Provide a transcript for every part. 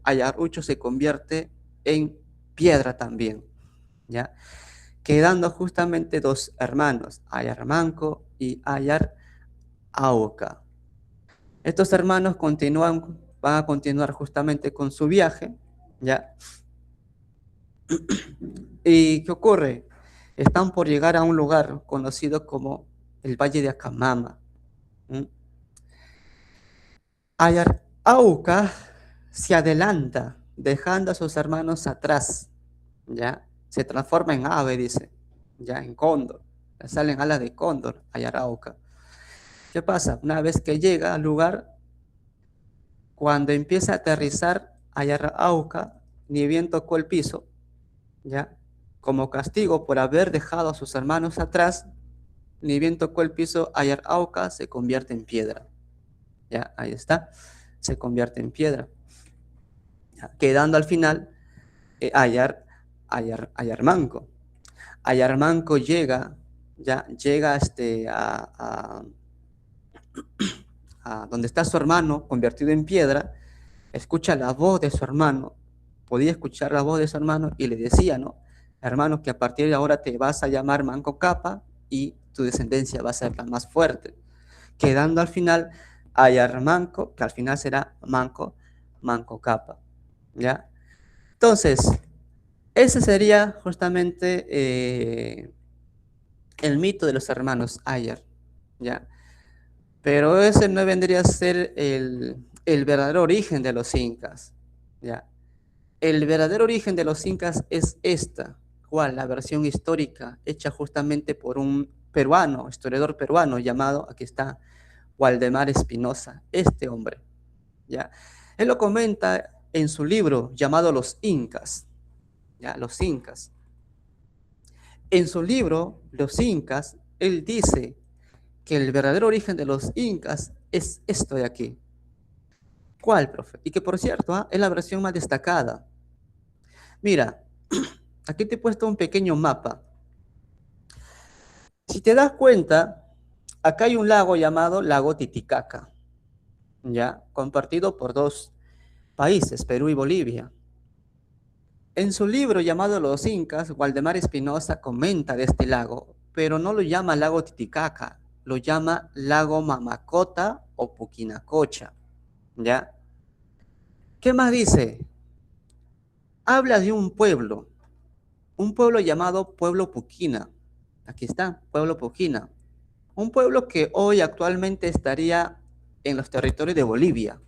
Ayarucho se convierte en piedra también, ¿ya? Quedando justamente dos hermanos, Ayarmanco y Ayarauca. Estos hermanos van a continuar justamente con su viaje, ¿ya? ¿Y qué ocurre? Están por llegar a un lugar conocido como el Valle de Acamama. ¿Mm? Ayarauca se adelanta, dejando a sus hermanos atrás, ¿ya? Se transforma en ave, dice, ya en cóndor. Le salen alas de cóndor a Ayarauca. ¿Qué pasa? Una vez que llega al lugar, cuando empieza a aterrizar Ayarauca, ni bien tocó el piso, ¿ya? Como castigo por haber dejado a sus hermanos atrás, ni bien tocó el piso, Ayarauca se convierte en piedra. ¿Ya? Ahí está, se convierte en piedra. ¿Ya? Quedando al final Ayarmanco. Ayarmanco llega, ya llega a donde está su hermano convertido en piedra, escucha la voz de su hermano, podía escuchar la voz de su hermano y le decía, ¿no? Hermano, que a partir de ahora te vas a llamar Manco Capa y tu descendencia va a ser la más fuerte. Quedando al final Ayarmanco, que al final será Manco Capa, ¿ya? Entonces, ese sería justamente el mito de los hermanos Ayar, ¿ya? Pero ese no vendría a ser el verdadero origen de los incas, ¿ya? El verdadero origen de los incas es esta, ¿cuál? La versión histórica hecha justamente por un peruano, historiador peruano llamado, aquí está, Waldemar Espinosa, este hombre, ¿ya? Él lo comenta en su libro llamado Los Incas, ¿ya? Los Incas. En su libro, Los Incas, él dice que el verdadero origen de los incas es esto de aquí. ¿Cuál, profe? Y que por cierto, es la versión más destacada. Mira, aquí te he puesto un pequeño mapa. Si te das cuenta, acá hay un lago llamado Lago Titicaca, ya compartido por dos países, Perú y Bolivia. En su libro llamado Los Incas, Waldemar Espinosa comenta de este lago, pero no lo llama lago Titicaca, lo llama lago Mamacota o Puquinacocha, ¿ya? ¿Qué más dice? Habla de un pueblo llamado Pueblo Puquina. Aquí está, Pueblo Puquina. Un pueblo que hoy actualmente estaría en los territorios de Bolivia.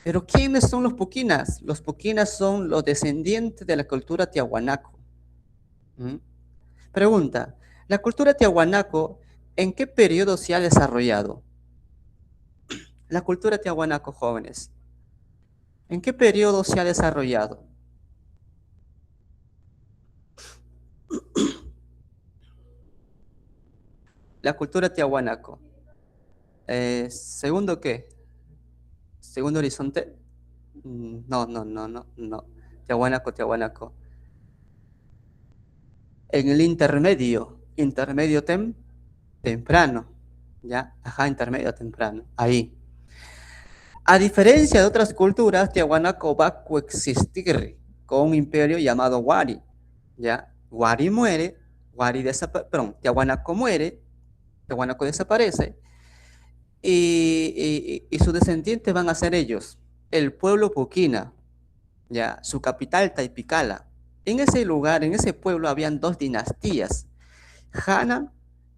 Pero ¿quiénes son los Puquinas? Los Puquinas son los descendientes de la cultura tiahuanaco. ¿Mm? Pregunta, ¿la cultura tiahuanaco en qué periodo se ha desarrollado? La cultura tiahuanaco, jóvenes, ¿en qué periodo se ha desarrollado? La cultura tiahuanaco. ¿Segundo qué? ¿Segundo horizonte? No, no, no, no, no. Tiahuanaco, Tiahuanaco. En el temprano. ¿Ya? Ajá, intermedio temprano. Ahí. A diferencia de otras culturas, Tiahuanaco va a coexistir con un imperio llamado Wari. ¿Ya? Wari muere, Tiahuanaco muere, Tiahuanaco desaparece, y sus descendientes van a ser ellos, el pueblo Puquina, ya, su capital Taipicala. En ese lugar, en ese pueblo, habían dos dinastías, Hanan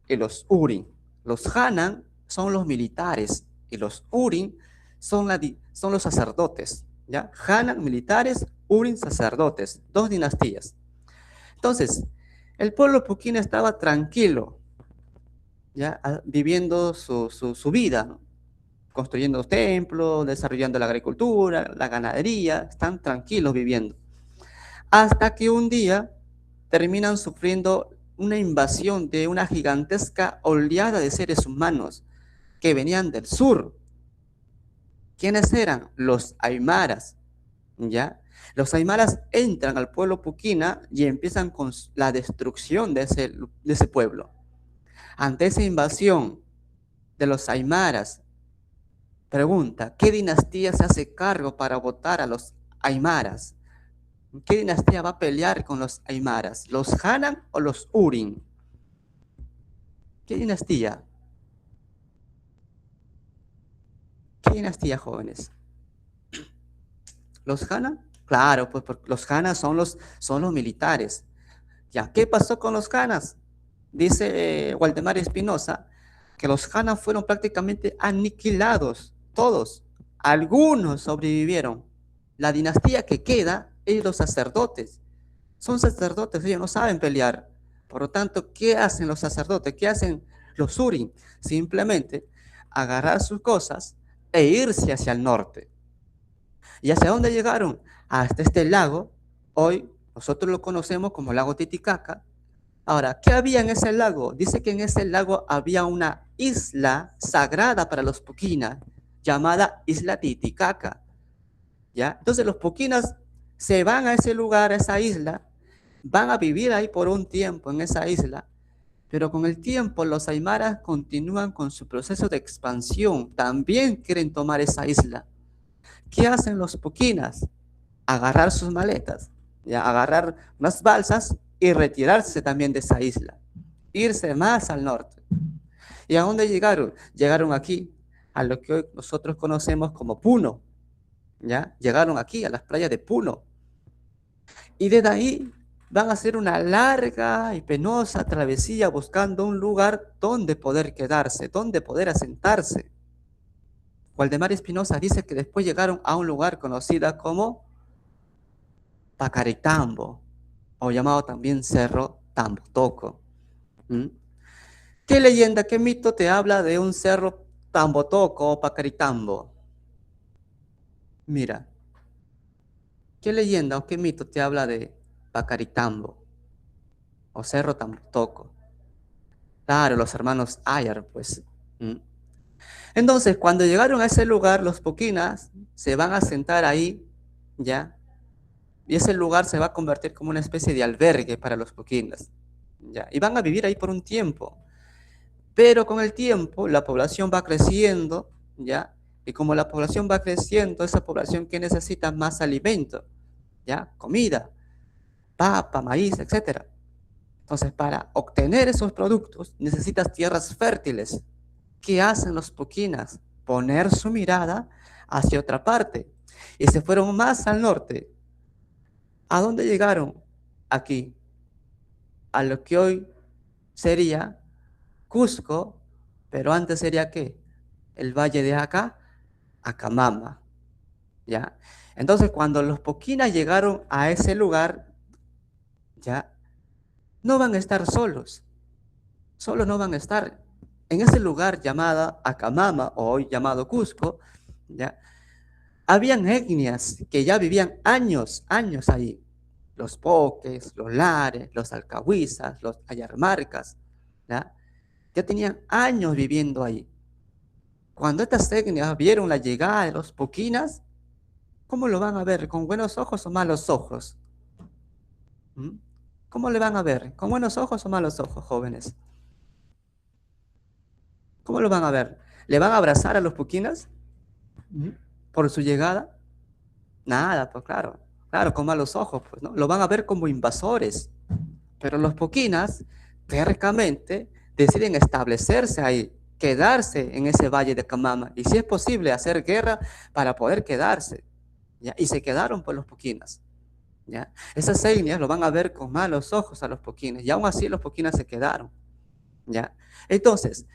y los Urin. Los Hanan son los militares y los Urin son los sacerdotes, ¿ya? Hanan militares, Urin sacerdotes, dos dinastías. Entonces, el pueblo puquina estaba tranquilo, ¿ya? Viviendo su vida, ¿no? Construyendo templos, desarrollando la agricultura, la ganadería, están tranquilos viviendo. Hasta que un día terminan sufriendo una invasión de una gigantesca oleada de seres humanos que venían del sur. ¿Quiénes eran? Los aymaras, ¿ya? Los aymaras entran al pueblo Puquina y empiezan con la destrucción de ese pueblo. Ante esa invasión de los aymaras Pregunta, ¿qué dinastía se hace cargo para votar a los aymaras? ¿Qué dinastía va a pelear con los aymaras? ¿Los Hanan o los Urim? ¿Qué dinastía? ¿Qué dinastía, jóvenes? ¿Los Hanan? Claro, pues porque los Hanan son los militares. Ya, ¿qué pasó con los Hanas? Dice Waldemar Espinosa que los Hanan fueron prácticamente aniquilados, todos. Algunos sobrevivieron. La dinastía que queda es los sacerdotes. Son sacerdotes, ellos no saben pelear. Por lo tanto, ¿qué hacen los sacerdotes? ¿Qué hacen los Urim? Simplemente agarrar sus cosas e irse hacia el norte. ¿Y hacia dónde llegaron? Hasta este lago. Hoy nosotros lo conocemos como lago Titicaca. Ahora, ¿qué había en ese lago? Dice que en ese lago había una isla sagrada para los Puquinas, llamada Isla Titicaca. ¿Ya? Entonces los Puquinas se van a ese lugar, a esa isla, van a vivir ahí por un tiempo en esa isla, pero con el tiempo los aymaras continúan con su proceso de expansión, también quieren tomar esa isla. ¿Qué hacen los Puquinas? Agarrar sus maletas, ¿ya? Agarrar unas balsas y retirarse también de esa isla, irse más al norte. ¿Y a dónde llegaron? Llegaron aquí, a lo que hoy nosotros conocemos como Puno, ¿ya? Llegaron aquí, a las playas de Puno. Y desde ahí van a hacer una larga y penosa travesía buscando un lugar donde poder quedarse, donde poder asentarse. Waldemar Espinosa dice que después llegaron a un lugar conocido como Pacaritambo, o llamado también Cerro Tambotoco. ¿Mm? ¿Qué leyenda, qué mito te habla de un cerro Tambotoco o Pacaritambo? Mira, ¿qué leyenda o qué mito te habla de Pacaritambo o Cerro Tambotoco? Claro, los hermanos Ayar, pues. ¿Mm? Entonces, cuando llegaron a ese lugar, los Puquinas se van a sentar ahí, ¿ya? Y ese lugar se va a convertir como una especie de albergue para los Puquinas, ¿ya? Y van a vivir ahí por un tiempo. Pero con el tiempo la población va creciendo, ¿ya? Y como la población va creciendo, esa población que necesita más alimento, ¿ya? Comida, papa, maíz, etcétera. Entonces, para obtener esos productos necesitas tierras fértiles. ¿Qué hacen los Puquinas? Poner su mirada hacia otra parte. Y se fueron más al norte. ¿A dónde llegaron? Aquí, a lo que hoy sería Cusco, pero antes sería ¿qué? El valle de Acamama, ¿ya? Entonces, cuando los Puquinas llegaron a ese lugar, ¿ya? No van a estar solos, solo no van a estar. En ese lugar llamado Acamama, o hoy llamado Cusco, ¿ya? Habían etnias que ya vivían años ahí. Los Poques, los Lares, los Alcahuizas, los Ayarmarcas, ¿ya? Ya tenían años viviendo ahí. Cuando estas etnias vieron la llegada de los Puquinas, ¿cómo lo van a ver? ¿Con buenos ojos o malos ojos? ¿Mm? ¿Cómo le van a ver? ¿Con buenos ojos o malos ojos, jóvenes? ¿Cómo lo van a ver? ¿Le van a abrazar a los Puquinas? ¿Mm? ¿Por su llegada? Nada, pues claro, claro, con malos ojos, pues, ¿no? Lo van a ver como invasores. Pero los Puquinas, tercamente, deciden establecerse ahí, quedarse en ese valle de Camama, y si es posible, hacer guerra para poder quedarse, ¿ya? Y se quedaron por los Puquinas, ¿ya? Esas etnias lo van a ver con malos ojos a los Puquinas, y aún así los Puquinas se quedaron, ¿ya? Entonces,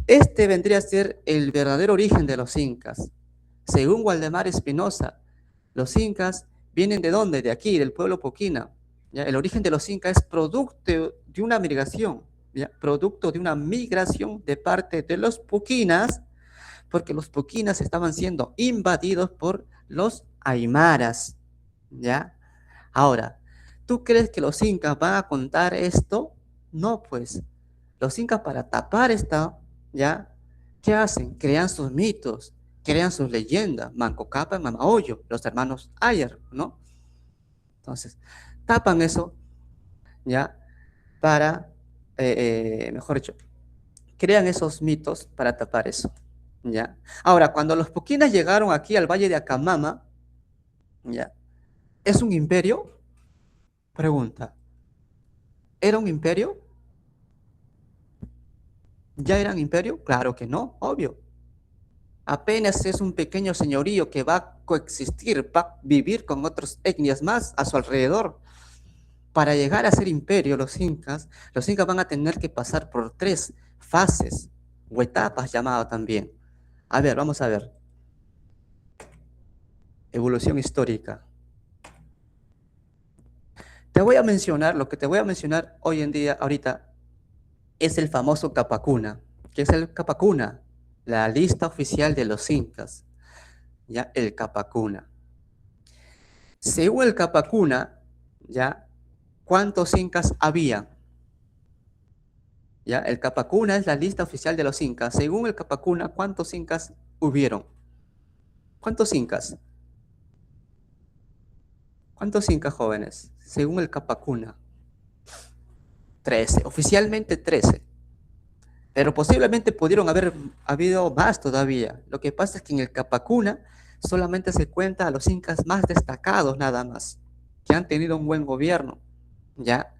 este vendría a ser el verdadero origen de los incas. Según Waldemar Espinosa, los incas vienen ¿de dónde? De aquí, del pueblo Puquina. ¿Ya? El origen de los incas es producto de una migración, ¿ya? Producto de una migración de parte de los Puquinas, porque los Puquinas estaban siendo invadidos por los aymaras, ¿ya? Ahora, ¿tú crees que los incas van a contar esto? No, pues, los incas para tapar esta, ¿ya? ¿Qué hacen? Crean sus mitos, crean sus leyendas, Manco Cápac y Mamahoyo, los hermanos Ayer, ¿no? Entonces, tapan eso, ¿ya? Para, mejor dicho, crean esos mitos para tapar eso, ¿ya? Ahora, cuando los puquinas llegaron aquí al valle de Acamama, ¿ya? ¿Es un imperio? Pregunta. ¿Era un imperio? ¿Ya eran imperio? Claro que no, obvio. Apenas es un pequeño señorío que va a coexistir, va a vivir con otras etnias más a su alrededor. Para llegar a ser imperio, los incas van a tener que pasar por 3 fases o etapas llamado también. A ver, vamos a ver. Evolución histórica. Te voy a mencionar, lo que te voy a mencionar hoy en día, ahorita, es el famoso Capacuna. ¿Qué es el Capacuna? La lista oficial de los incas, ya, el Capacuna. Según el Capacuna, ya, ¿cuántos incas había? Ya, el Capacuna es la lista oficial de los incas. Según el Capacuna, ¿cuántos incas hubieron? ¿Cuántos incas? ¿Cuántos incas jóvenes? Según el Capacuna. 13, oficialmente 13. Pero posiblemente pudieron haber habido más todavía. Lo que pasa es que en el Capacuna solamente se cuenta a los incas más destacados nada más, que han tenido un buen gobierno, ¿ya?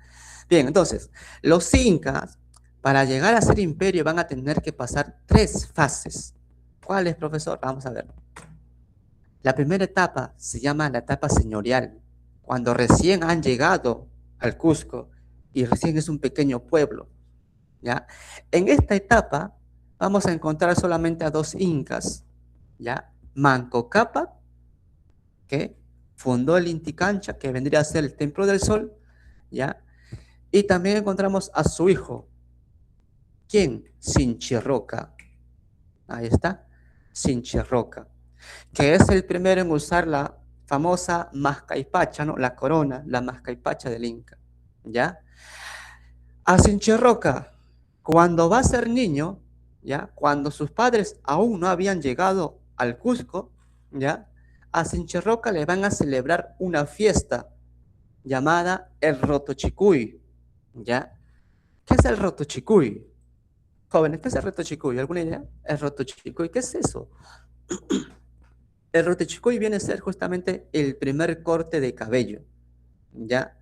Bien, entonces, los incas, para llegar a ser imperio, van a tener que pasar 3 fases. ¿Cuáles, profesor? Vamos a ver. La primera etapa se llama la etapa señorial, cuando recién han llegado al Cusco y recién es un pequeño pueblo, ¿ya? En esta etapa vamos a encontrar solamente a 2 incas, ¿ya? Manco Cápac, que fundó el Inti Cancha, que vendría a ser el Templo del Sol, ¿ya? Y también encontramos a su hijo. ¿Quién? Sinchirroca. Ahí está, Sinchirroca, que es el primero en usar la famosa mascaipacha, ¿no? La corona, la mascaipacha del Inca, ¿ya? A Sinchirroca, cuando va a ser niño, ¿ya? Cuando sus padres aún no habían llegado al Cusco, ¿ya? A Sinchirroca le van a celebrar una fiesta llamada el Rotochicuy, ¿ya? ¿Qué es el Rotochicuy? Jóvenes, ¿qué es el Rotochicuy? ¿Alguna idea? El Rotochicuy, ¿qué es eso? El Rotochicuy viene a ser justamente el primer corte de cabello, ¿ya?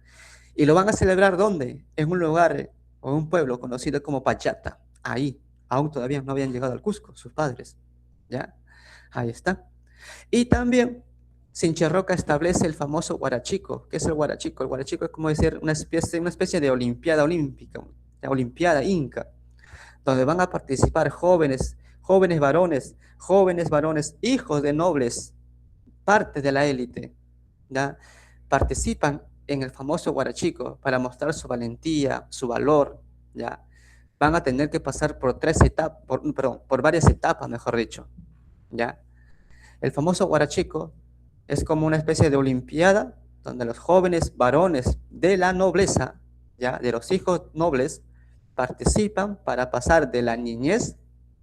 Y lo van a celebrar ¿dónde? En un lugar o en un pueblo conocido como Pachata. Ahí, aún todavía no habían llegado al Cusco, sus padres, ¿ya? Ahí está. Y también Sincherroca establece el famoso Huarachico. ¿Qué es el Huarachico? El Huarachico es como decir una especie de olimpiada olímpica, la olimpiada inca, donde van a participar jóvenes varones, hijos de nobles, parte de la élite, ¿ya? Participan en el famoso Huarachico para mostrar su valentía, su valor, ¿ya? Van a tener que pasar por 3 etapas, por varias etapas, mejor dicho, ¿ya? El famoso Huarachico es como una especie de olimpiada donde los jóvenes varones de la nobleza, ¿ya? De los hijos nobles, participan para pasar de la niñez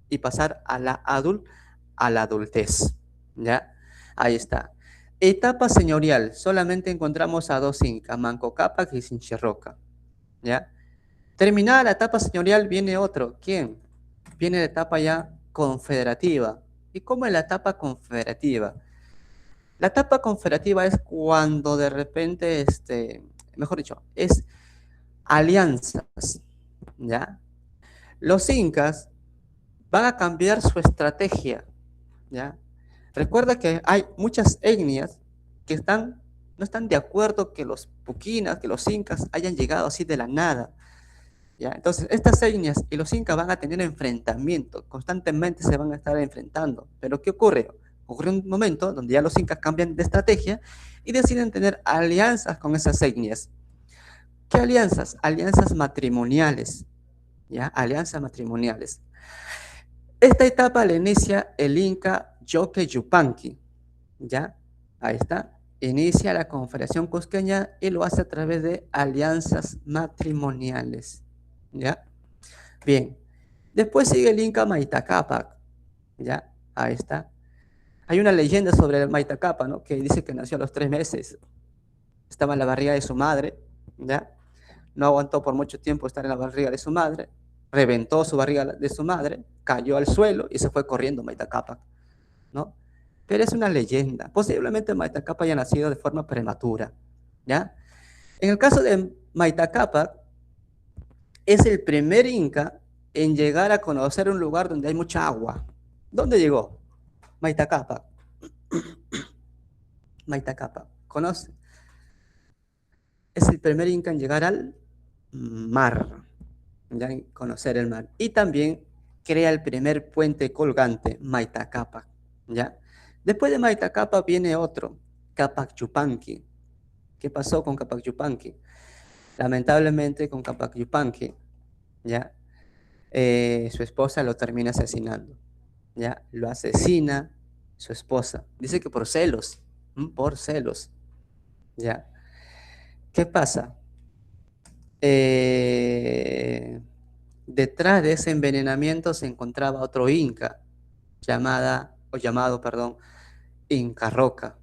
y pasar a la adultez, ¿ya? Ahí está. Etapa señorial, solamente encontramos a 2 incas, Manco Cápac y Sinchirroca, ¿ya? Terminada la etapa señorial viene otro, ¿quién? Viene la etapa ya confederativa. ¿Y cómo es la etapa confederativa? La etapa confederativa es cuando de repente, mejor dicho, es alianzas, ¿ya? Los incas van a cambiar su estrategia, ¿ya? Recuerda que hay muchas etnias que no están de acuerdo que los puquinas, que los incas hayan llegado así de la nada, ¿ya? Entonces, estas etnias y los incas van a tener enfrentamientos, constantemente se van a estar enfrentando. Pero ¿qué ocurre? Ocurre un momento donde ya los incas cambian de estrategia y deciden tener alianzas con esas etnias. ¿Qué alianzas? Alianzas matrimoniales, ¿ya? Alianzas matrimoniales. Esta etapa la inicia el inca Yoque Yupanqui, ¿ya? Ahí está. Inicia la Confederación Cusqueña y lo hace a través de alianzas matrimoniales, ¿ya? Bien. Después sigue el inca Manco Cápac, ¿ya? Ahí está. Hay una leyenda sobre el Manco Cápac, ¿no? Que dice que nació a los 3 meses. Estaba en la barriga de su madre, ¿ya? No aguantó por mucho tiempo estar en la barriga de su madre. reventó su barriga de su madre, cayó al suelo y se fue corriendo Maita Cápac, ¿no? Pero es una leyenda. Posiblemente Maita Cápac haya nacido de forma prematura, ¿ya? En el caso de Maita Cápac, es el primer inca en llegar a conocer un lugar donde hay mucha agua. ¿Dónde llegó? Maita Cápac. Maita Cápac. ¿Conoce? Es el primer inca en llegar al mar, ya en conocer el mar. Y también crea el primer puente colgante, Maita Cápac, ¿ya? Después de Maita Cápac viene otro, Cápac Yupanqui. ¿Qué pasó con Cápac Yupanqui? Lamentablemente con Cápac Yupanqui, ¿ya? Su esposa lo termina asesinando, ¿ya? Lo asesina su esposa. Dice que por celos, ¿ya? ¿Qué pasa? Detrás de ese envenenamiento se encontraba otro inca, llamado, perdón, Inca Roca,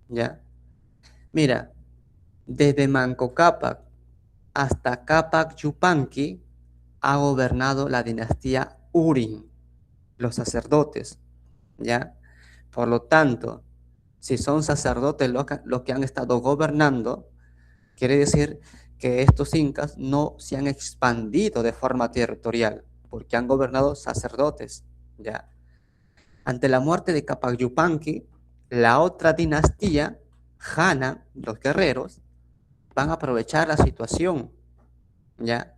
¿ya? Mira, desde Manco Cápac hasta Cápac Yupanqui ha gobernado la dinastía Urin, los sacerdotes, ¿ya? Por lo tanto, si son sacerdotes los que han estado gobernando, quiere decir que estos incas no se han expandido de forma territorial, porque han gobernado sacerdotes, ¿ya? Ante la muerte de Cápac Yupanqui, la otra dinastía, Hana, los guerreros, van a aprovechar la situación, ¿ya?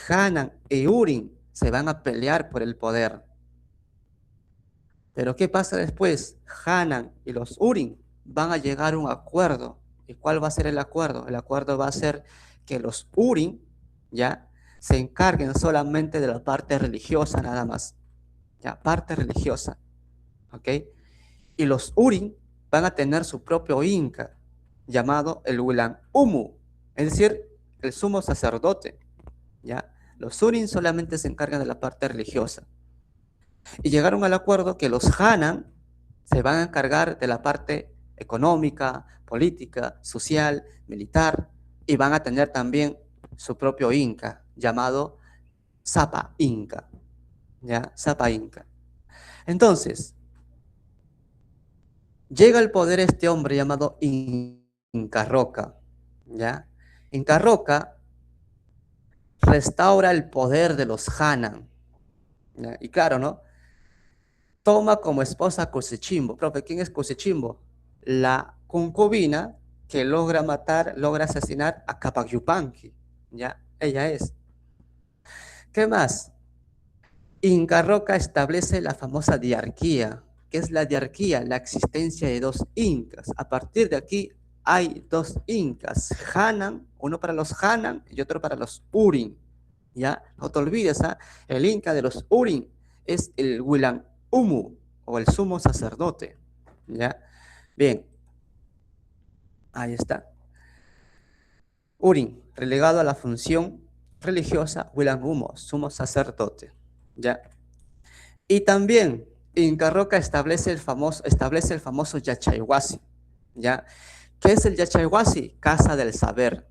Hanan y Urin se van a pelear por el poder. Pero ¿qué pasa después? Hanan y los Urin van a llegar a un acuerdo. ¿Y cuál va a ser el acuerdo? El acuerdo va a ser que los Urin, ¿ya?, se encarguen solamente de la parte religiosa nada más, ¿ya? Parte religiosa, ¿ok? Y los Urin van a tener su propio inca, llamado el Huilan Humu, es decir, el sumo sacerdote, ¿ya? Los Urin solamente se encargan de la parte religiosa. Y llegaron al acuerdo que los Hanan se van a encargar de la parte económica, política, social, militar, y van a tener también su propio inca, llamado Sapa Inca, ¿ya? Sapa Inca. Entonces, llega al poder este hombre llamado Inca Roca, ¿ya? Inca Roca restaura el poder de los Hanan, ¿ya? Y claro, ¿no? Toma como esposa a Cosechimbo. Profe, ¿quién es Cosechimbo? La concubina que logra asesinar a Cápac Yupanqui, ¿ya? Ella es. ¿Qué más? Inca Roca establece la famosa diarquía. ¿Qué es la diarquía? La existencia de dos incas. A partir de aquí hay dos incas, Hanan, uno para los Hanan y otro para los Urin, ¿ya? No te olvides, ¿eh? El inca de los Urin es el Huilan Humu, o el sumo sacerdote, ¿ya? Bien, ahí está. Urin, relegado a la función religiosa, Huilan Humu, sumo sacerdote, ¿ya? Y también Inca Roca establece el famoso Yachayhuasi, ¿ya? ¿Qué es el Yachayhuasi? Casa del saber.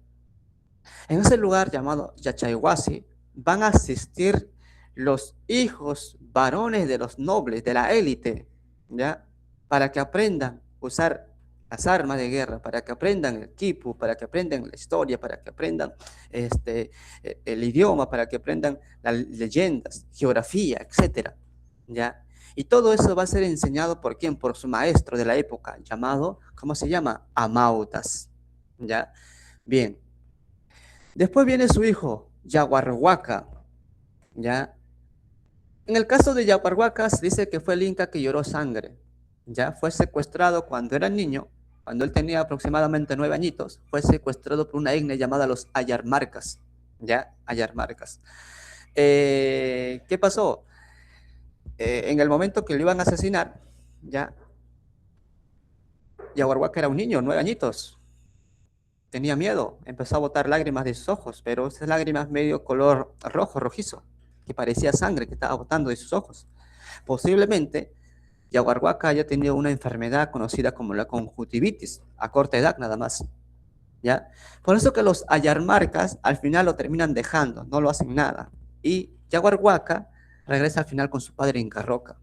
En ese lugar llamado Yachayhuasi van a asistir los hijos varones de los nobles, de la élite, ¿ya? Para que aprendan a usar las armas de guerra, para que aprendan el quipu, para que aprendan la historia, para que aprendan el idioma, para que aprendan las leyendas, geografía, etcétera, ¿ya? Y todo eso va a ser enseñado por quién, por su maestro de la época, llamado, ¿cómo se llama? Amautas, ¿ya? Bien. Después viene su hijo, Yaguarhuaca, ¿ya? En el caso de Yaguarhuaca se dice que fue el inca que lloró sangre, ¿ya? Fue secuestrado cuando era niño, cuando él tenía aproximadamente 9 añitos, fue secuestrado por una etnia llamada los Ayarmarcas, ¿ya? Ayarmarcas. ¿Qué pasó? En el momento que lo iban a asesinar, ¿ya? Yaguarhuaca era un niño, 9 añitos, tenía miedo, empezó a botar lágrimas de sus ojos, pero esas lágrimas medio color rojo, rojizo, que parecía sangre que estaba botando de sus ojos. Posiblemente Yaguarhuaca haya tenido una enfermedad conocida como la conjuntivitis, a corta edad nada más, ¿ya? Por eso que los ayarmarcas al final lo terminan dejando, no lo hacen nada, y Yaguarhuaca regresa al final con su padre Inca Roca.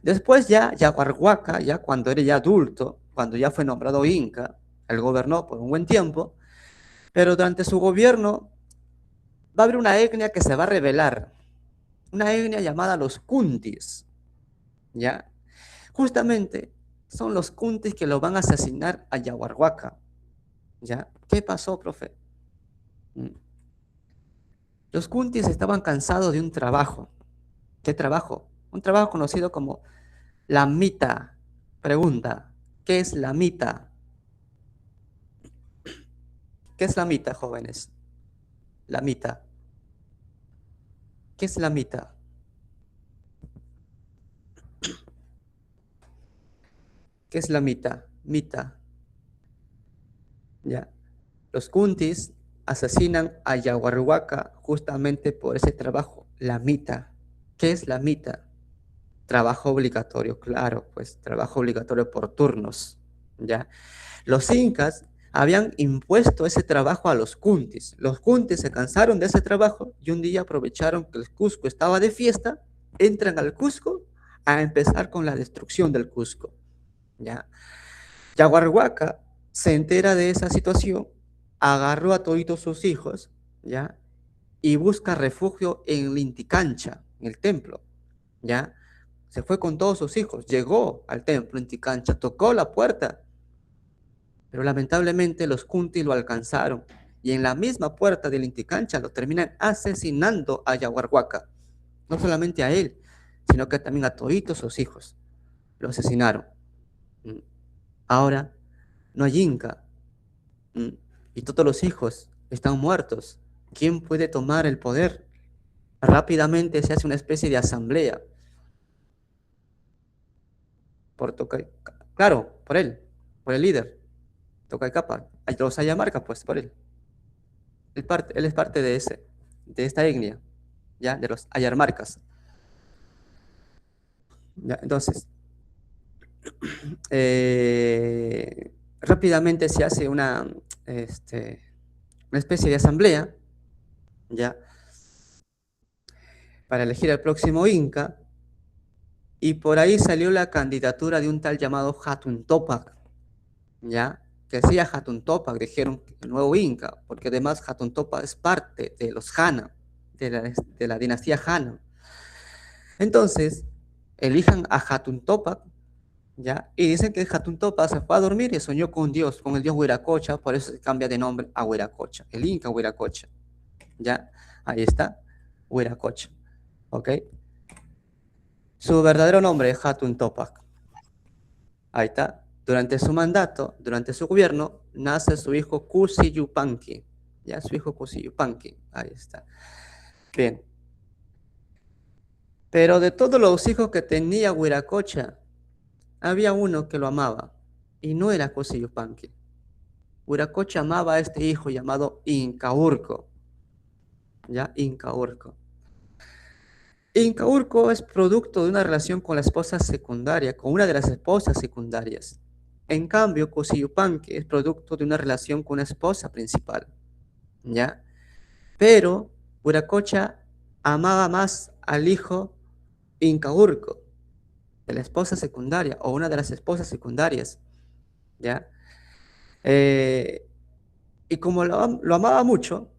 Después ya Yaguarhuaca, ya cuando era ya adulto, cuando ya fue nombrado Inca, él gobernó por un buen tiempo, pero durante su gobierno va a haber una etnia que se va a rebelar, una etnia llamada los Kuntis, ¿ya? Justamente son los Kuntis que lo van a asesinar a Yaguarhuaca, ¿ya? ¿Qué pasó, profe? Los Kuntis estaban cansados de un trabajo. ¿Qué trabajo? Un trabajo conocido como la mita. Pregunta, ¿qué es la mita? ¿Qué es la mita, jóvenes? La mita. ¿Qué es la mita? ¿Qué es la mita? Mita. Ya. Los Kuntis asesinan a Yaguarhuaca justamente por ese trabajo, la mita. ¿Qué es la mita? Trabajo obligatorio, claro, pues trabajo obligatorio por turnos, ¿ya? Los incas habían impuesto ese trabajo a los Kuntis. Los Kuntis se cansaron de ese trabajo y un día aprovecharon que el Cusco estaba de fiesta, entran al Cusco a empezar con la destrucción del Cusco, ¿ya? Yaguarhuaca se entera de esa situación, agarró a todos sus hijos, ¿ya? Y busca refugio en el Inticancha, en el templo, ¿ya? Se fue con todos sus hijos, llegó al templo Inticancha, tocó la puerta, pero lamentablemente los Kunti lo alcanzaron y en la misma puerta del Inticancha lo terminan asesinando a Yaguarhuaca. No solamente a él, sino que también a toditos sus hijos. Lo asesinaron. Ahora no hay Inca y todos los hijos están muertos. ¿Quién puede tomar el poder? Rápidamente se hace una especie de asamblea. Por Toca, claro, por el líder, Tocaicapa. Los Ayamarca, pues, por él. Él es parte de esta etnia, ¿ya? De los Ayarmarcas. ¿Ya? Entonces, rápidamente se hace una especie de asamblea, ¿ya? Para elegir al próximo Inca, y por ahí salió la candidatura de un tal llamado Hatun Topac, ¿ya? Que sea Hatun Topac, dijeron el nuevo Inca, porque además Hatun Topac es parte de los Hana, de la dinastía Hana. Entonces, elijan a Hatun Topac, ¿ya? Y dicen que Hatun Topac se fue a dormir y soñó con Dios, con el dios Huiracocha, por eso se cambia de nombre a Huiracocha, el Inca Huiracocha, ¿ya? Ahí está, Huiracocha, ¿ok? Su verdadero nombre es Hatun Topac. Ahí está. Durante su mandato, durante su gobierno, nace su hijo Kusi Yupanqui, ¿ya? Su hijo Kusi Yupanqui, ahí está. Bien. Pero de todos los hijos que tenía Huiracocha, había uno que lo amaba, y no era Kusi Yupanqui. Huiracocha amaba a este hijo llamado Incaurco, ¿ya? Incaurco. Incaurco es producto de una relación con la esposa secundaria, con una de las esposas secundarias. En cambio, Cosiyupanqui es producto de una relación con una esposa principal, ¿ya? Pero Huiracocha amaba más al hijo Incaurco, de la esposa secundaria, o una de las esposas secundarias, ¿ya? Y como lo amaba mucho,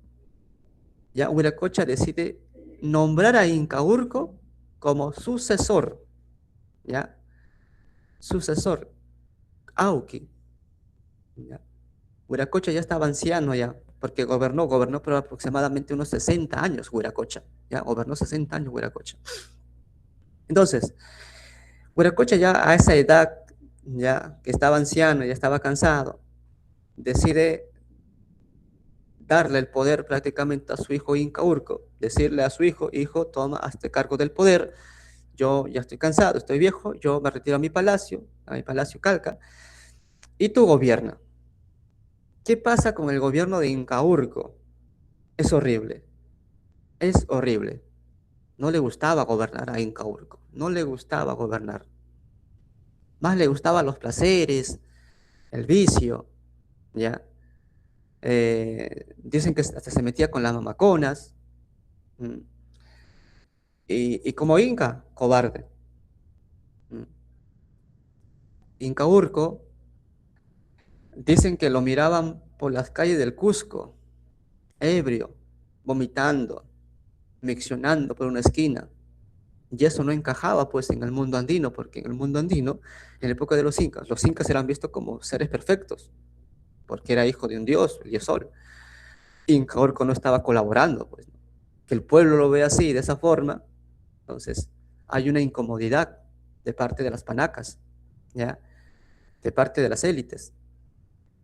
ya Huiracocha decide nombrar a Incaurco como sucesor, ¿ya? Sucesor, Auqui, ¿ya? Huiracocha ya estaba anciano ya, porque gobernó por aproximadamente unos 60 años Huiracocha, ya gobernó 60 años Huiracocha. Entonces, Huiracocha ya a esa edad, ya que estaba anciano, ya estaba cansado, decide darle el poder prácticamente a su hijo Incaurco, decirle a su hijo, toma, hazte cargo del poder, yo ya estoy cansado, estoy viejo, yo me retiro a mi palacio Calca, y tú gobierna. ¿Qué pasa con el gobierno de Incaurco? Es horrible, es horrible. No le gustaba gobernar a Incaurco, no le gustaba gobernar. Más le gustaban los placeres, el vicio, ¿ya? Dicen que hasta se metía con las mamaconas. Y como Inca, cobarde. Mm. Inca Urco, dicen que lo miraban por las calles del Cusco, ebrio, vomitando, miccionando por una esquina. Y eso no encajaba pues en el mundo andino, porque en el mundo andino, en la época de los incas eran vistos como seres perfectos, porque era hijo de un dios, el dios Sol. Inca Urco no estaba colaborando, pues, ¿no? Que el pueblo lo ve así, de esa forma, entonces hay una incomodidad de parte de las panacas, ¿ya? De parte de las élites.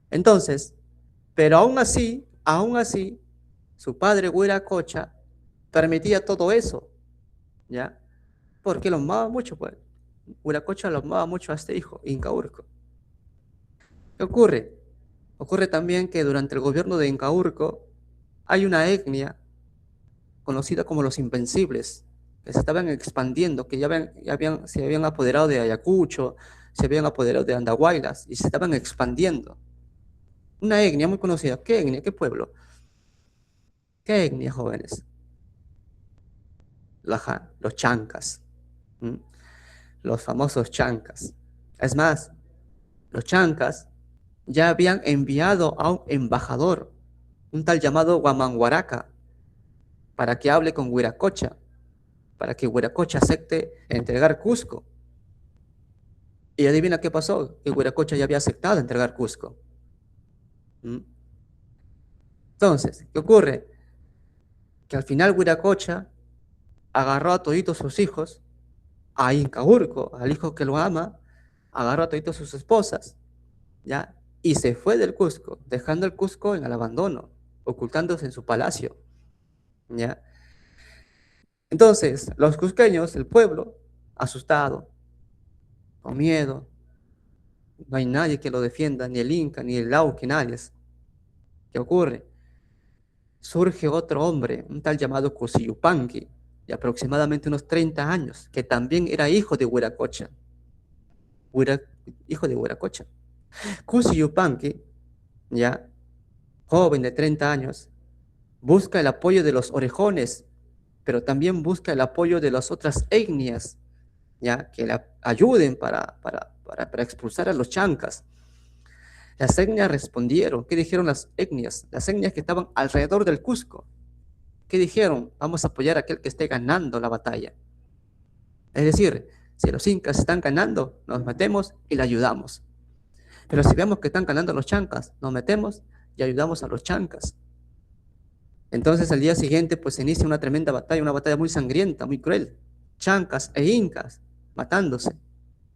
Entonces, pero aún así, su padre Huiracocha permitía todo eso, ¿ya? Porque lo amaba mucho, pues. Huiracocha lo amaba mucho a este hijo, Inca Urco. ¿Qué ocurre? Ocurre también que durante el gobierno de Inca Urco hay una etnia conocida como los Invencibles, que se estaban expandiendo, que se habían apoderado de Ayacucho, se habían apoderado de Andahuaylas y se estaban expandiendo. Una etnia muy conocida. ¿Qué etnia? ¿Qué pueblo? ¿Qué etnia, jóvenes? Los chancas. ¿Mm? Los famosos chancas. Es más, los chancas ya habían enviado a un embajador, un tal llamado Huamanhuaraca, para que hable con Huiracocha, para que Huiracocha acepte entregar Cusco. Y adivina qué pasó, que Huiracocha ya había aceptado entregar Cusco. ¿Mm? Entonces, ¿qué ocurre? Que al final Huiracocha agarró a toditos sus hijos, a Inca Urco, al hijo que lo ama, agarró a toditos sus esposas, ¿ya? Y se fue del Cusco, dejando el Cusco en el abandono, ocultándose en su palacio, ¿ya? Entonces, los cusqueños, el pueblo, asustado, con miedo, no hay nadie que lo defienda, ni el Inca, ni el Lauque, nadie. ¿Qué ocurre? Surge otro hombre, un tal llamado Cusiyupanqui, de aproximadamente unos 30 años, que también era hijo de Huiracocha, hijo de Huiracocha. Cusiyupanqui, ya joven de 30 años, busca el apoyo de los orejones, pero también busca el apoyo de las otras etnias, ya que le ayuden para expulsar a los chancas. Las etnias respondieron. ¿Qué dijeron las etnias? Las etnias que estaban alrededor del Cusco. ¿Qué dijeron? Vamos a apoyar a aquel que esté ganando la batalla. Es decir, si los incas están ganando, nos metemos y le ayudamos. Pero si vemos que están ganando los chancas, nos metemos y ayudamos a los chancas. Entonces al día siguiente pues se inicia una batalla muy sangrienta, muy cruel. Chancas e incas matándose.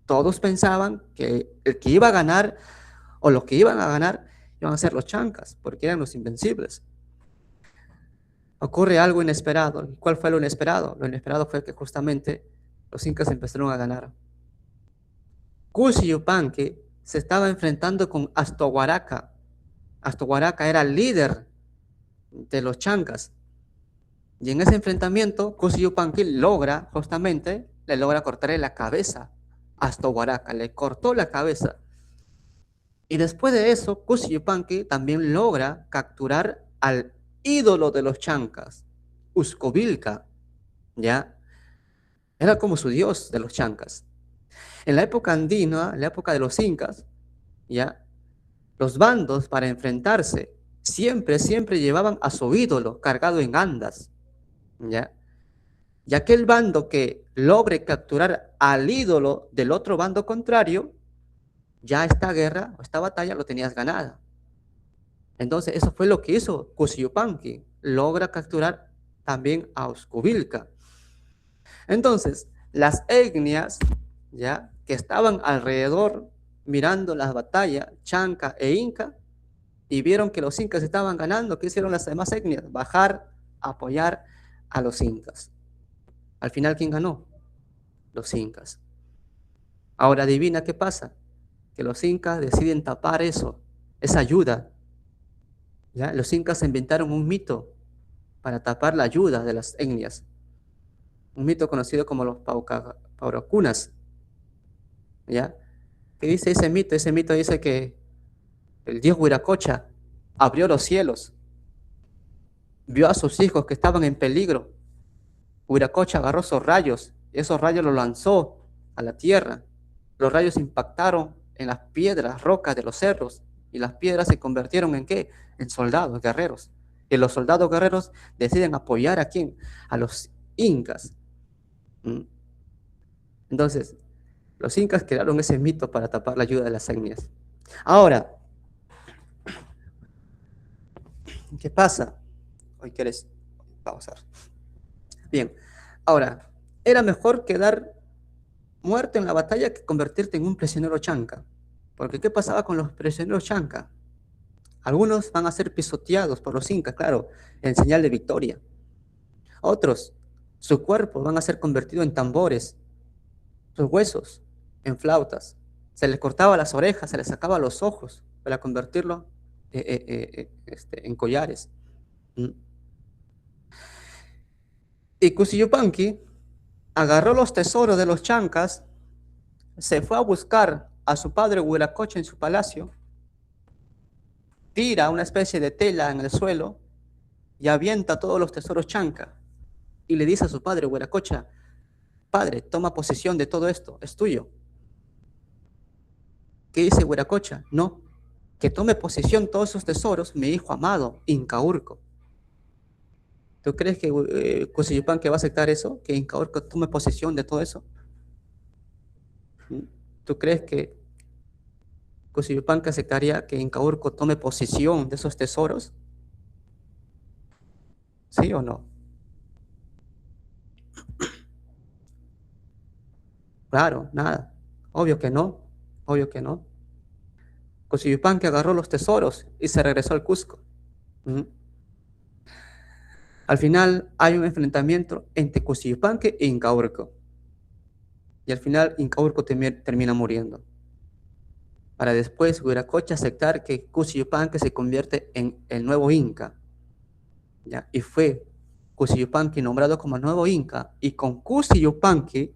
Todos pensaban que el que iba a ganar o los que iban a ganar iban a ser los chancas, porque eran los invencibles. Ocurre algo inesperado. ¿Cuál fue lo inesperado? Lo inesperado fue que justamente los incas empezaron a ganar. Cusi Yupanqui se estaba enfrentando con Astohuaraca. Astohuaraca era el líder de los chancas. Y en ese enfrentamiento, Cusi Yupanqui le logra cortarle la cabeza a Astohuaraca, le cortó la cabeza. Y después de eso, Cusi Yupanqui también logra capturar al ídolo de los chancas, Uscovilca, ¿ya? Era como su dios de los chancas. En la época andina, en la época de los incas, ¿ya? Los bandos para enfrentarse siempre llevaban a su ídolo cargado en andas, ¿ya? Y aquel bando que logre capturar al ídolo del otro bando contrario, ya esta guerra o esta batalla lo tenías ganada. Entonces eso fue lo que hizo Cusiupanqui, logra capturar también a Uscovilca. Entonces, las etnias, ya, que estaban alrededor mirando las batallas, Chanca e Inca, y vieron que los incas estaban ganando, ¿qué hicieron las demás etnias? Bajar, apoyar a los incas. Al final, ¿quién ganó? Los incas. Ahora adivina qué pasa, que los incas deciden tapar eso, esa ayuda. ¿Ya? Los incas inventaron un mito para tapar la ayuda de las etnias, un mito conocido como los paurocunas, ¿ya? ¿Qué dice ese mito? Ese mito dice que el dios Huiracocha abrió los cielos, vio a sus hijos que estaban en peligro, Huiracocha agarró esos rayos los lanzó a la tierra. Los rayos impactaron en las piedras, rocas de los cerros, y las piedras se convirtieron ¿en qué? En soldados, guerreros. Y los soldados guerreros deciden apoyar ¿a quién? A los incas. Entonces, los incas crearon ese mito para tapar la ayuda de las etnias. Ahora, ¿qué pasa? Hoy quieres pausar. Bien, ahora, era mejor quedar muerto en la batalla que convertirte en un prisionero chanca. Porque ¿qué pasaba con los prisioneros chanca? Algunos van a ser pisoteados por los incas, claro, en señal de victoria. Otros, su cuerpo van a ser convertido en tambores, sus huesos en flautas. Se les cortaba las orejas, se les sacaba los ojos para convertirlo en collares. Y Cusillupanqui agarró los tesoros de los chancas, se fue a buscar a su padre Huiracocha en su palacio, tira una especie de tela en el suelo y avienta todos los tesoros chanca y le dice a su padre Huiracocha: padre, toma posesión de todo esto, es tuyo. ¿Qué dice Huiracocha? No, que tome posesión de todos esos tesoros mi hijo amado, Incaurco. ¿Tú crees que Cusillupanqui va a aceptar eso? ¿Que Incaurco tome posesión de todo eso? ¿Tú crees que Cusillupanqui aceptaría que Incaurco tome posesión de esos tesoros? ¿Sí o no? Claro, nada. Obvio que no. Obvio que no. Cusillupanqui agarró los tesoros y se regresó al Cusco. Al final hay un enfrentamiento entre Cusillupanqui e Incaurco. Y al final Incaurco termina muriendo. Para después Huiracocha aceptar que Cusillupanqui se convierte en el nuevo Inca. ¿Ya? Y fue Cusillupanqui nombrado como nuevo Inca. Y con Cusillupanqui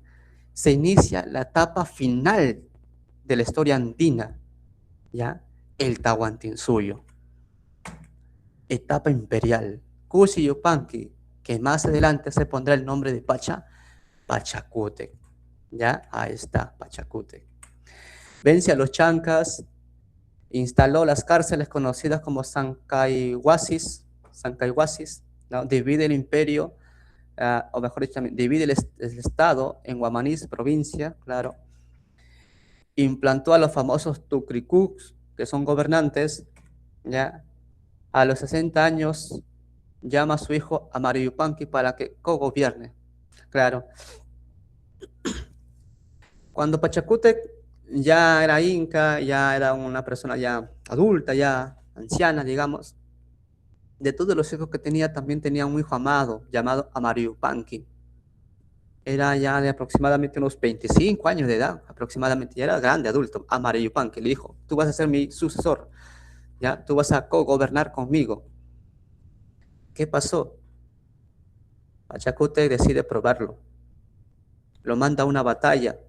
se inicia la etapa final de la historia andina, ¿ya? El Tahuantinsuyo. Etapa imperial. Cusillupanqui, que más adelante se pondrá el nombre de Pachacútec. ¿Ya? Ahí está, Pachacútec. Vence a los chancas, instaló las cárceles conocidas como Sancayhuasis, ¿no? Divide el imperio, o mejor dicho, divide el estado en Guamanís, provincia, claro. Implantó a los famosos Tucricucs, que son gobernantes, ¿ya? A los 60 años llama a su hijo Amariyupanqui para que cogobierne, claro. Cuando Pachacútec ya era inca, ya era una persona ya adulta, ya anciana, digamos, de todos los hijos que tenía, también tenía un hijo amado llamado Amariyupanqui. Era ya de aproximadamente unos 25 años de edad, aproximadamente, ya era grande, adulto. Amariyupanqui le dijo: tú vas a ser mi sucesor, ¿ya? Tú vas a co-gobernar conmigo. ¿Qué pasó? Pachacútec decide probarlo. Lo manda a una batalla.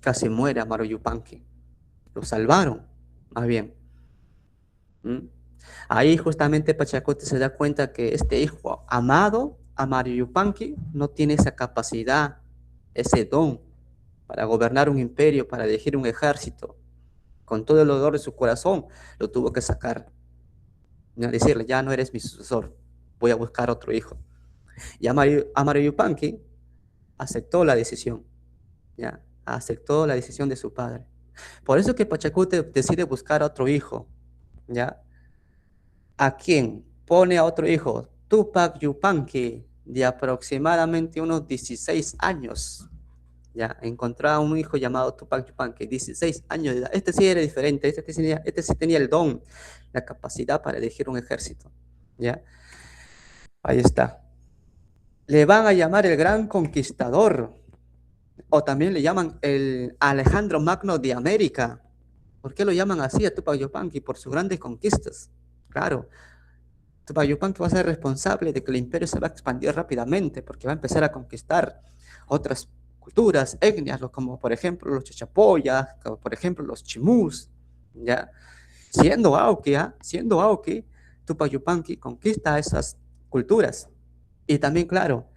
Casi muere Amariyupanqui. Lo salvaron, más bien. Ahí justamente Pachacútec se da cuenta que este hijo amado, Amariyupanqui, no tiene esa capacidad, ese don para gobernar un imperio, para dirigir un ejército. Con todo el dolor de su corazón, lo tuvo que sacar. Y decirle: ya no eres mi sucesor, voy a buscar otro hijo. Y Amariyupanqui aceptó la decisión, ¿ya? Aceptó la decisión de su padre. Por eso que Pachacútec decide buscar a otro hijo, ¿ya? ¿A quién? Pone a otro hijo, Tupac Yupanqui, de aproximadamente unos 16 años. Ya, encontró a un hijo llamado Tupac Yupanqui, 16 años de edad. Este sí era diferente, este sí tenía el don, la capacidad para dirigir un ejército. ¿Ya? Ahí está. Le van a llamar el Gran Conquistador, o también le llaman el Alejandro Magno de América. ¿Por qué lo llaman así a Tupac Yupanqui? Por sus grandes conquistas. Claro, Tupac Yupanqui va a ser responsable de que el imperio se va a expandir rápidamente, porque va a empezar a conquistar otras culturas, etnias, como por ejemplo los chachapoyas, como por ejemplo los chimús, ¿ya? Siendo Auqui, Tupac Yupanqui conquista esas culturas. Y también, claro,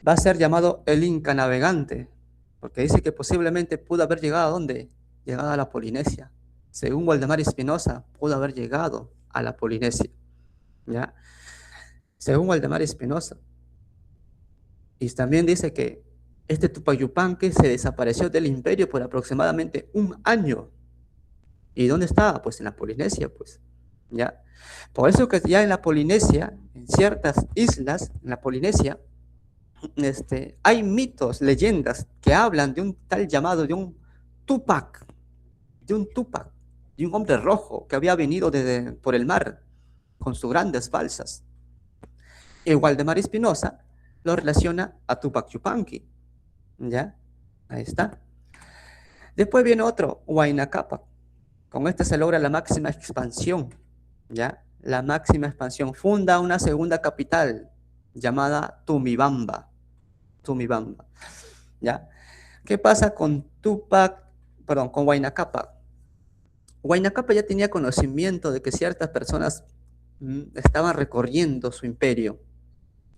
va a ser llamado el Inca navegante, porque dice que posiblemente pudo haber llegado ¿a dónde? Llegado a la Polinesia. Según Waldemar Espinosa, pudo haber llegado a la Polinesia, ¿ya? Según Waldemar Espinosa. Y también dice que este Tupac Yupanqui se desapareció del imperio por aproximadamente un año. ¿Y dónde estaba? Pues en la Polinesia, pues, ¿ya? Por eso que ya en la Polinesia, en ciertas islas, en la Polinesia, hay mitos, leyendas que hablan de un tal llamado, Tupac, de un Tupac, de un hombre rojo que había venido por el mar con sus grandes balsas. Y Waldemar Espinosa lo relaciona a Tupac Yupanqui, ¿ya? Ahí está. Después viene otro, Huayna Cápac. Con este se logra la máxima expansión, ¿ya? La máxima expansión. Funda una segunda capital llamada Tumibamba. Tumibamba, ¿ya? ¿Qué pasa con con Huayna Cápac? Huayna Cápac ya tenía conocimiento de que ciertas personas estaban recorriendo su imperio,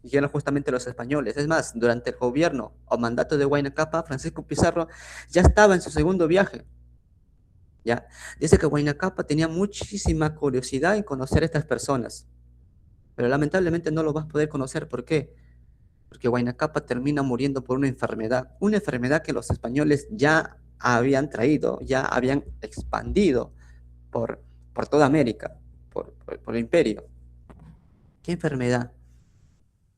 y eran justamente los españoles. Es más, durante el gobierno o mandato de Huayna Cápac, Francisco Pizarro ya estaba en su segundo viaje. ¿Ya? Dice que Huayna Cápac tenía muchísima curiosidad en conocer a estas personas, pero lamentablemente no lo vas a poder conocer. ¿Por qué? Porque Huayna Cápac termina muriendo por una enfermedad que los españoles ya habían traído, ya habían expandido por toda América, por el imperio. ¿Qué enfermedad?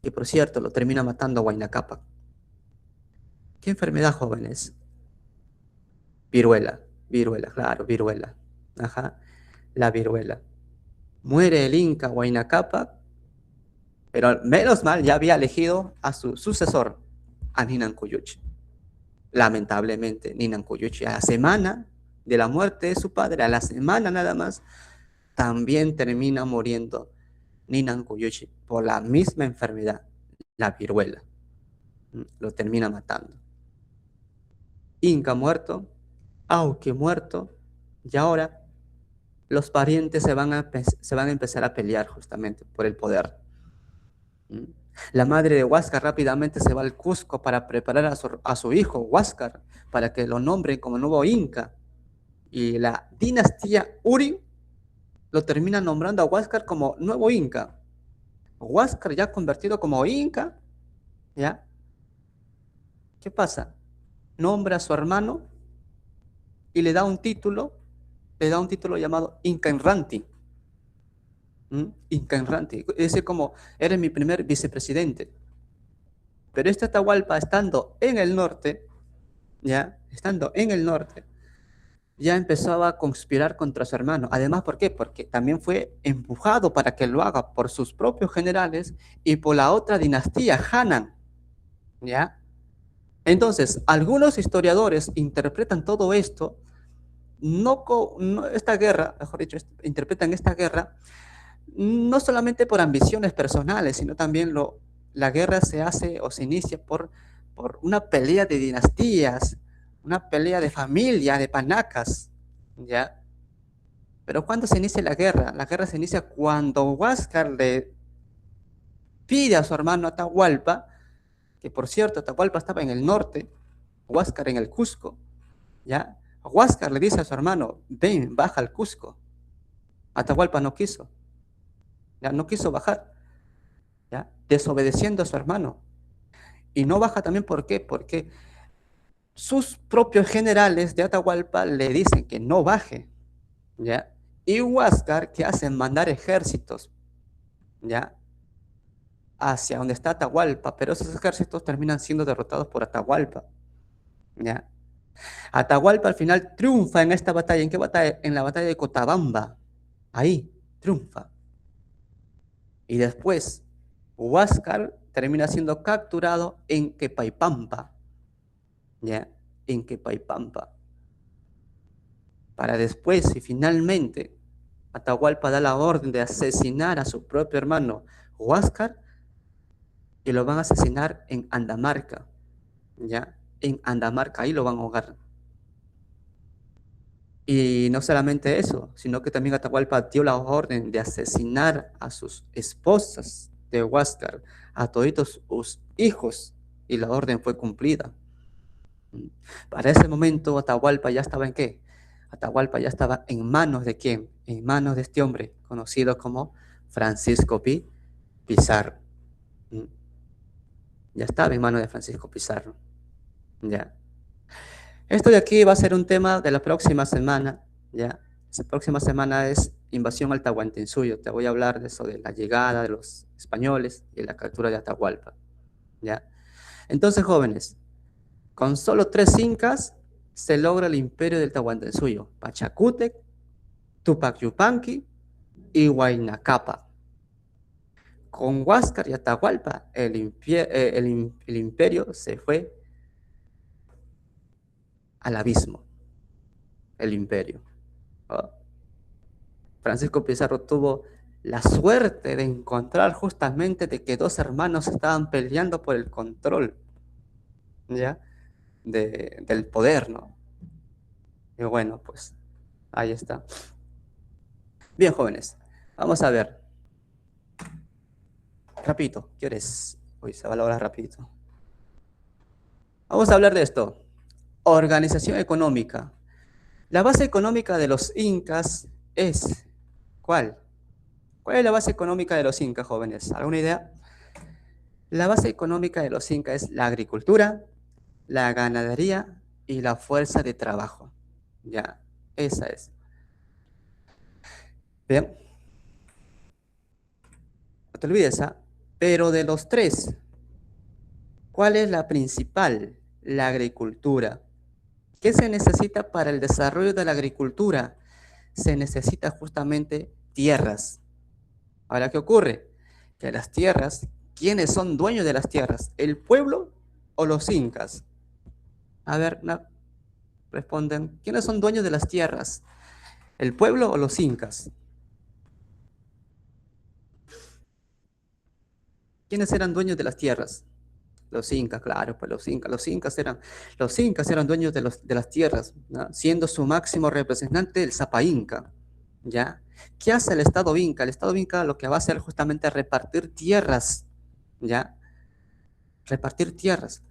Que por cierto lo termina matando a Huayna Cápac. ¿Qué enfermedad, jóvenes? Viruela, claro, viruela. Ajá, la viruela. Muere el Inca Huayna Cápac, pero menos mal ya había elegido a su sucesor, a Ninan Cuyuchi. Lamentablemente, Ninan Cuyuchi, a la semana de la muerte de su padre, a la semana nada más, también termina muriendo Ninan Cuyuchi por la misma enfermedad, la viruela. Lo termina matando. Inca muerto, Auque muerto, y ahora los parientes se van a empezar a pelear justamente por el poder. La madre de Huáscar rápidamente se va al Cusco para preparar a su hijo, Huáscar, para que lo nombren como nuevo Inca. Y la dinastía Uri lo termina nombrando a Huáscar como nuevo Inca. Huáscar ya convertido como Inca, ¿ya? ¿Qué pasa? Nombra a su hermano y le da un título llamado Inca Enranti. Inca Enranti. Dice como, eres mi primer vicepresidente. Pero este Atahualpa, estando en el norte, ya empezaba a conspirar contra su hermano. Además, ¿por qué? Porque también fue empujado para que lo haga por sus propios generales y por la otra dinastía, Hanan, ¿ya? Entonces, algunos historiadores interpretan todo esto, esta guerra, mejor dicho, interpretan esta guerra no solamente por ambiciones personales, sino también la guerra se hace o se inicia por una pelea de dinastías, una pelea de familia, de panacas, ¿ya? Pero ¿cuándo se inicia la guerra? La guerra se inicia cuando Huáscar le pide a su hermano Atahualpa, que por cierto Atahualpa estaba en el norte, Huáscar en el Cusco, ¿ya? Huáscar le dice a su hermano, ven, baja al Cusco. Atahualpa no quiso, ya no quiso bajar, ¿ya? Desobedeciendo a su hermano. Y no baja también, ¿por qué? Porque sus propios generales de Atahualpa le dicen que no baje, ¿ya? Y Huáscar, ¿qué hacen? Mandar ejércitos, ¿ya? Hacia donde está Atahualpa, pero esos ejércitos terminan siendo derrotados por Atahualpa, ¿ya? Atahualpa al final triunfa en esta batalla. ¿En qué batalla? En la batalla de Cotabamba. Ahí, triunfa. Y después, Huáscar termina siendo capturado en Quepaipampa, ¿ya? En Quepaipampa. Para después, y finalmente, Atahualpa da la orden de asesinar a su propio hermano Huáscar y lo van a asesinar en Andamarca, ¿ya? En Andamarca, ahí lo van a ahogar. Y no solamente eso, sino que también Atahualpa dio la orden de asesinar a sus esposas de Huáscar, a toditos sus hijos, y la orden fue cumplida. Para ese momento Atahualpa ya estaba ¿en qué? Atahualpa ya estaba en manos ¿de quién? En manos de este hombre conocido como Francisco Pizarro. Ya estaba en manos de Francisco Pizarro. Ya. Esto de aquí va a ser un tema de la próxima semana. Ya. La próxima semana es invasión al Tahuantinsuyo. Te voy a hablar de eso, de la llegada de los españoles y la captura de Atahualpa. ¿Ya? Entonces, jóvenes, con solo 3 incas se logra el imperio del Tahuantinsuyo: Pachacútec, Tupac Yupanqui y Huayna Capa. Con Huáscar y Atahualpa, el imperio se fue al abismo. El imperio. ¿Oh? Francisco Pizarro tuvo la suerte de encontrar justamente de que 2 hermanos estaban peleando por el control, ¿ya? Del poder, ¿no? Y bueno, pues ahí está. Bien, jóvenes, vamos a ver. Rapidito, ¿qué hora es? Uy, se va la hora rapidito. Vamos a hablar de esto. Organización económica. La base económica de los incas es, ¿cuál? ¿Cuál es la base económica de los incas, jóvenes? ¿Alguna idea? La base económica de los incas es la agricultura, la ganadería y la fuerza de trabajo. Ya, esa es. Bien, no te olvides, ¿ah? Pero de los 3, ¿cuál es la principal? La agricultura. ¿Qué se necesita para el desarrollo de la agricultura? Se necesita justamente tierras. Ahora, ¿qué ocurre? Que las tierras, ¿quiénes son dueños de las tierras? ¿El pueblo o los incas? A ver, responden, ¿quiénes son dueños de las tierras? ¿El pueblo o los incas? ¿Quiénes eran dueños de las tierras? Los incas, claro, pues los incas eran dueños de las tierras, ¿no? Siendo su máximo representante el Zapa Inca, ¿ya? ¿Qué hace el Estado Inca? El Estado Inca lo que va a hacer justamente es repartir tierras, ¿ya? Repartir tierras.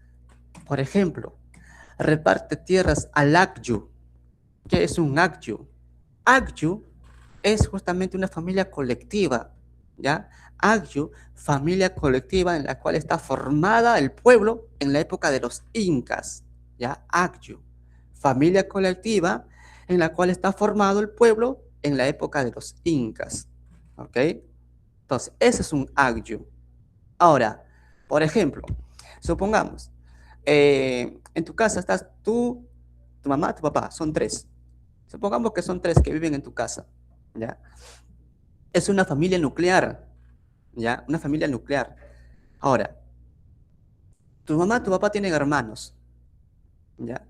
Por ejemplo, reparte tierras al Agyu. ¿Qué es un Agyu? Agyu es justamente una familia colectiva, ¿ya? Agyu, familia colectiva en la cual está formada el pueblo en la época de los incas, ¿ya? Agyu, familia colectiva en la cual está formado el pueblo en la época de los incas, ¿ok? Entonces, ese es un Agyu. Ahora, por ejemplo, supongamos, en tu casa estás tú, tu mamá, tu papá, son 3. Supongamos que son 3 que viven en tu casa, ¿ya? Es una familia nuclear, ¿ya? Una familia nuclear. Ahora, tu mamá, tu papá tienen hermanos, ¿ya?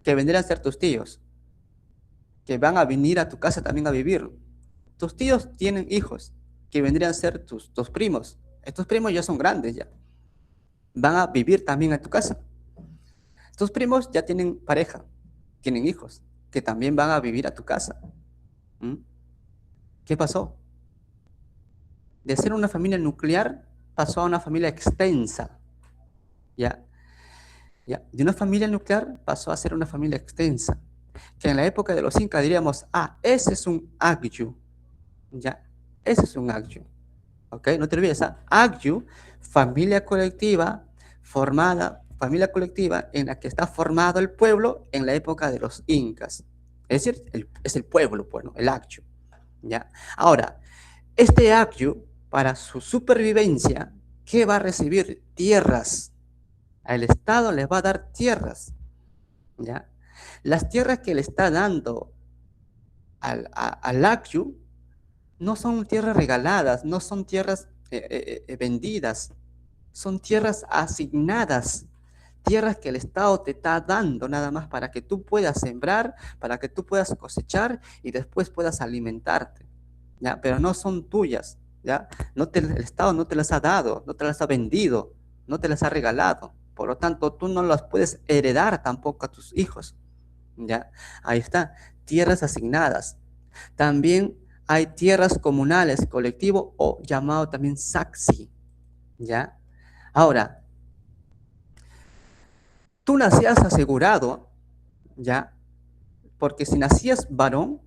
Que vendrían a ser tus tíos, que van a venir a tu casa también a vivir. Tus tíos tienen hijos, que vendrían a ser tus primos. Estos primos ya son grandes, ya. Van a vivir también a tu casa. Tus primos ya tienen pareja, tienen hijos, que también van a vivir a tu casa. ¿Mm? ¿Qué pasó? De ser una familia nuclear, pasó a una familia extensa. ¿Ya? ¿Ya? De una familia nuclear pasó a ser una familia extensa. Que en la época de los incas diríamos, ese es un Agyu. ¿Ya? Ese es un Agyu. ¿Ok? No te olvides, Agyu, familia colectiva familia colectiva en la que está formado el pueblo en la época de los incas. Es decir, es el pueblo, bueno, el Agyu. ¿Ya? Ahora, este Agyu, para su supervivencia, ¿qué va a recibir? Tierras. El Estado les va a dar tierras, ¿ya? Las tierras que le está dando al Agyu no son tierras regaladas, no son tierras vendidas, son tierras asignadas, tierras que el Estado te está dando nada más para que tú puedas sembrar, para que tú puedas cosechar y después puedas alimentarte, ¿ya? Pero no son tuyas, ¿ya? El Estado no te las ha dado, no te las ha vendido, no te las ha regalado. Por lo tanto, tú no las puedes heredar tampoco a tus hijos, ¿ya? Ahí está, tierras asignadas. También hay tierras comunales, colectivo o llamado también saxi, ¿ya? Ahora, tú nacías asegurado, ¿ya? Porque si nacías varón,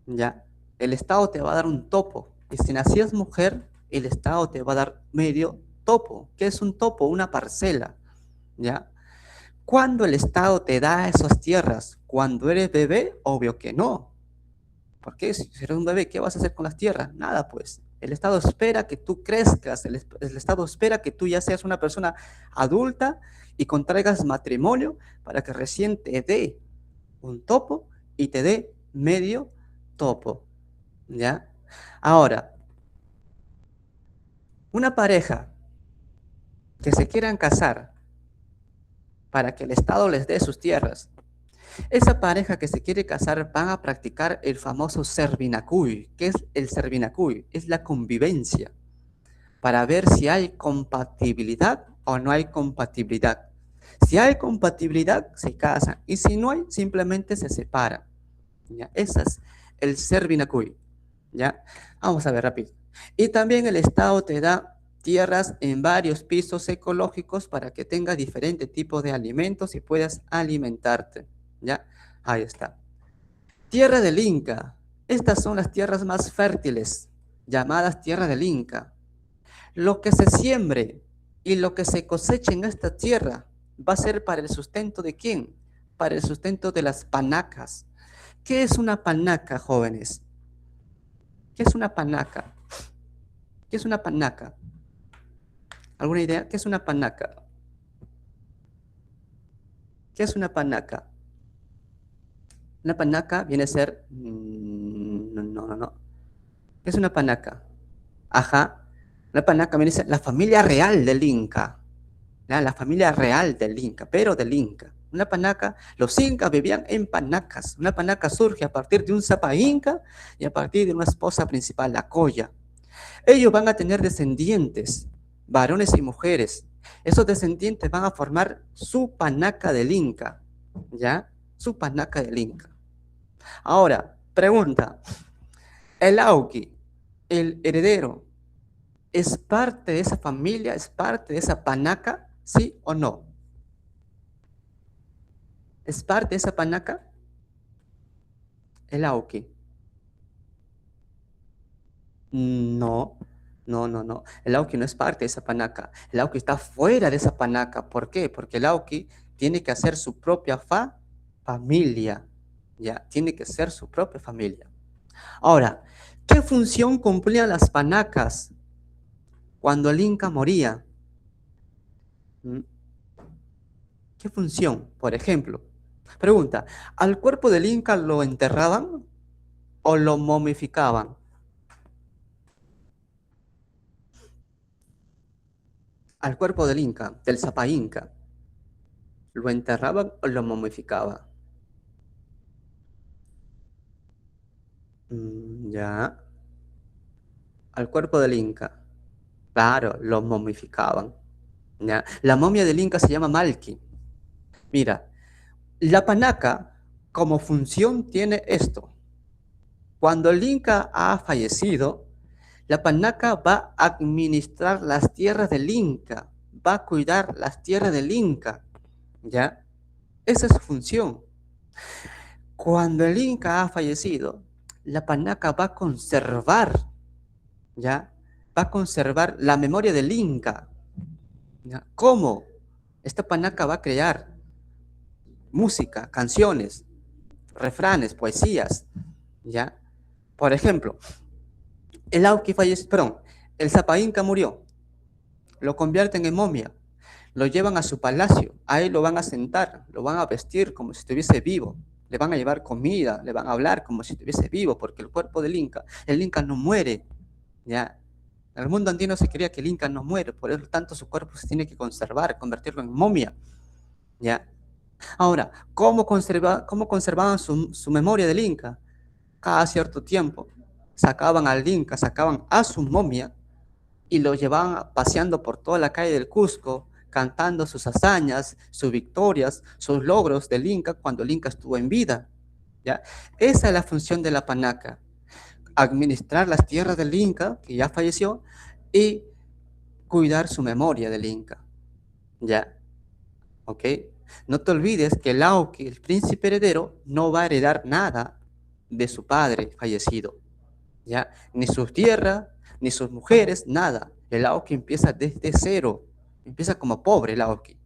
¿ya? El Estado te va a dar un topo. Y si nacías mujer, el Estado te va a dar medio topo. ¿Qué es un topo? Una parcela, ¿ya? ¿Cuándo el Estado te da esas tierras? ¿Cuando eres bebé? Obvio que no. Porque si eres un bebé, ¿qué vas a hacer con las tierras? Nada, pues. El Estado espera que tú crezcas, el Estado espera que tú ya seas una persona adulta y contraigas matrimonio para que recién te dé un topo y te dé medio topo, ¿ya? Ahora, una pareja que se quieran casar para que el Estado les dé sus tierras, esa pareja que se quiere casar van a practicar el famoso Servinacuy. ¿Qué es el Servinacuy? Es la convivencia para ver si hay compatibilidad o no hay compatibilidad. Si hay compatibilidad, se casan. Y si no hay, simplemente se separan. ¿Ya? Ese es el Servinacuy. ¿Ya? Vamos a ver rápido. Y también el Estado te da tierras en varios pisos ecológicos para que tengas diferentes tipos de alimentos y puedas alimentarte. ¿Ya? Ahí está. Tierra del Inca. Estas son las tierras más fértiles, llamadas tierra del Inca. Lo que se siembre y lo que se coseche en esta tierra va a ser para el sustento de quién? Para el sustento de las panacas. ¿Qué es una panaca, jóvenes? ¿Qué es una panaca? ¿Qué es una panaca? ¿Alguna idea? ¿Qué es una panaca? ¿Qué es una panaca? Una panaca viene a ser... No. ¿Qué es una panaca? Ajá. Una panaca viene a ser la familia real del Inca. La familia real del Inca, pero del Inca. Una panaca, los incas vivían en panacas. Una panaca surge a partir de un zapa inca y a partir de una esposa principal, la colla. Ellos van a tener descendientes, varones y mujeres. Esos descendientes van a formar su panaca del Inca, ¿ya? Su panaca del Inca. Ahora, pregunta, el Auqui, el heredero, ¿es parte de esa familia, es parte de esa panaca, sí o no? ¿Es parte de esa panaca? El Auqui. No. El Auqui no es parte de esa panaca. El Auqui está fuera de esa panaca. ¿Por qué? Porque el Auqui tiene que hacer su propia familia. Ya, tiene que ser su propia familia. Ahora, ¿qué función cumplían las panacas cuando el Inca moría? ¿Qué función? Por ejemplo, pregunta, ¿al cuerpo del Inca lo enterraban o lo momificaban? Al cuerpo del Inca, del Zapa Inca, ¿lo enterraban o lo momificaban? Ya. Al cuerpo del Inca. Claro, lo momificaban. ¿Ya? La momia del Inca se llama Malki. Mira, la panaca como función tiene esto. Cuando el Inca ha fallecido, la panaca va a administrar las tierras del Inca, va a cuidar las tierras del Inca. ¿Ya? Esa es su función. Cuando el Inca ha fallecido, la panaca va a conservar, ¿ya? Va a conservar la memoria del Inca. ¿Ya? ¿Cómo? Esta panaca va a crear música, canciones, refranes, poesías, ¿ya? Por ejemplo, el Auqui falleció, perdón, el Zapa Inca murió, lo convierten en momia, lo llevan a su palacio, ahí lo van a sentar, lo van a vestir como si estuviese vivo, le van a llevar comida, le van a hablar como si estuviese vivo, porque el cuerpo del Inca, el Inca no muere, ¿ya? En el mundo andino se creía que el Inca no muere, por eso tanto su cuerpo se tiene que conservar, convertirlo en momia, ¿ya? Ahora, cómo conservaban su memoria del Inca? Cada cierto tiempo sacaban al Inca, sacaban a su momia y lo llevaban paseando por toda la calle del Cusco, cantando sus hazañas, sus victorias, sus logros del Inca cuando el Inca estuvo en vida. ¿Ya? Esa es la función de la panaca, administrar las tierras del Inca, que ya falleció, y cuidar su memoria del Inca. ¿Ya? ¿Ok? No te olvides que el Lauqui, el príncipe heredero, no va a heredar nada de su padre fallecido, ¿ya? Ni sus tierras, ni sus mujeres, nada. El Lauqui empieza desde cero, empieza como pobre el Lauqui,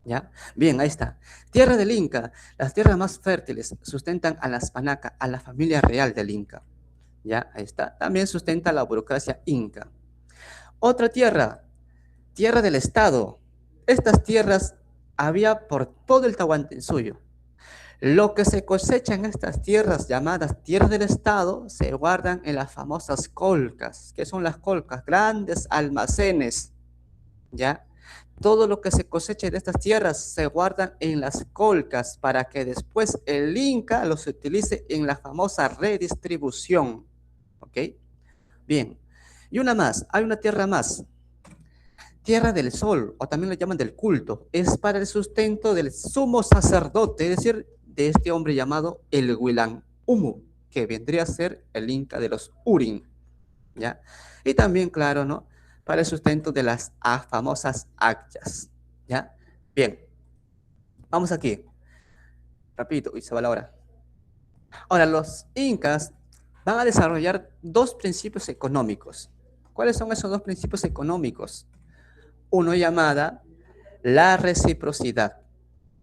¿ya? Bien, ahí está. Tierra del Inca, las tierras más fértiles sustentan a las Panaca, a la familia real del Inca, ¿ya? Ahí está. También sustenta la burocracia inca. Otra tierra, tierra del Estado. Estas tierras había por todo el Tahuantinsuyo. Lo que se cosecha en estas tierras llamadas tierras del Estado se guardan en las famosas colcas. ¿Qué son las colcas? Grandes almacenes, ¿ya? Todo lo que se cosecha de estas tierras se guardan en las colcas para que después el Inca los utilice en la famosa redistribución, ¿ok? Bien, y una más, hay una tierra más. Tierra del Sol, o también lo llaman del culto, es para el sustento del sumo sacerdote, es decir, de este hombre llamado el Huilán Humu, que vendría a ser el Inca de los Urin, ¿ya? Y también, claro, ¿no? Para el sustento de las famosas Acchas, ¿ya? Bien, vamos aquí. Rapidito, y se va la hora. Ahora, los incas van a desarrollar dos principios económicos. ¿Cuáles son esos dos principios económicos? Uno llamada la reciprocidad.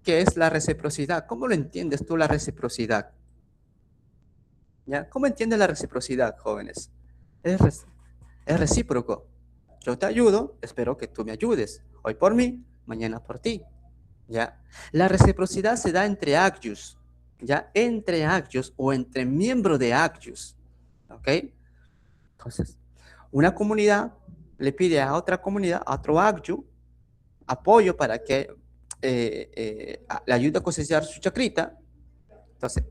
¿Qué es la reciprocidad? ¿Cómo lo entiendes tú la reciprocidad? ¿Ya? ¿Cómo entiendes la reciprocidad, jóvenes? Es recíproco. Yo te ayudo, espero que tú me ayudes. Hoy por mí, mañana por ti. ¿Ya? La reciprocidad se da entre agyus, ¿ya? Entre agyus o entre miembros de agyus. ¿Ok? Entonces, una comunidad le pide a otra comunidad, a otro agyu, apoyo para que le ayude a cosechar su chacrita. Entonces,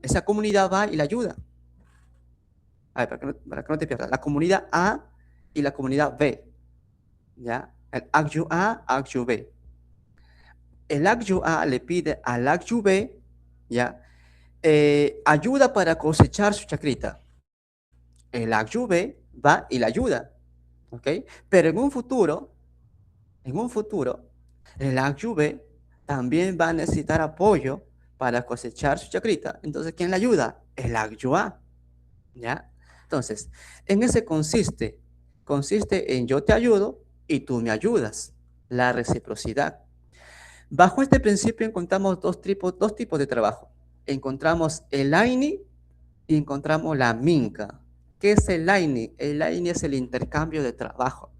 esa comunidad va y la ayuda. A ver, para que no te pierdas. La comunidad A y la comunidad B. ¿Ya? El agyu A, agyu B. El agyu A le pide al agyu B, ¿ya? Ayuda para cosechar su chacrita. El agyu B va y la ayuda. ¿Ok? Pero en un futuro, el agyu B también va a necesitar apoyo para cosechar su chacrita. Entonces, ¿quién le ayuda? El agyu A, ¿ya? Entonces, en ese consiste en yo te ayudo y tú me ayudas, la reciprocidad. Bajo este principio encontramos dos tipos de trabajo. Encontramos el AINI y encontramos la minca. ¿Qué es el AINI? El AINI es el intercambio de trabajo.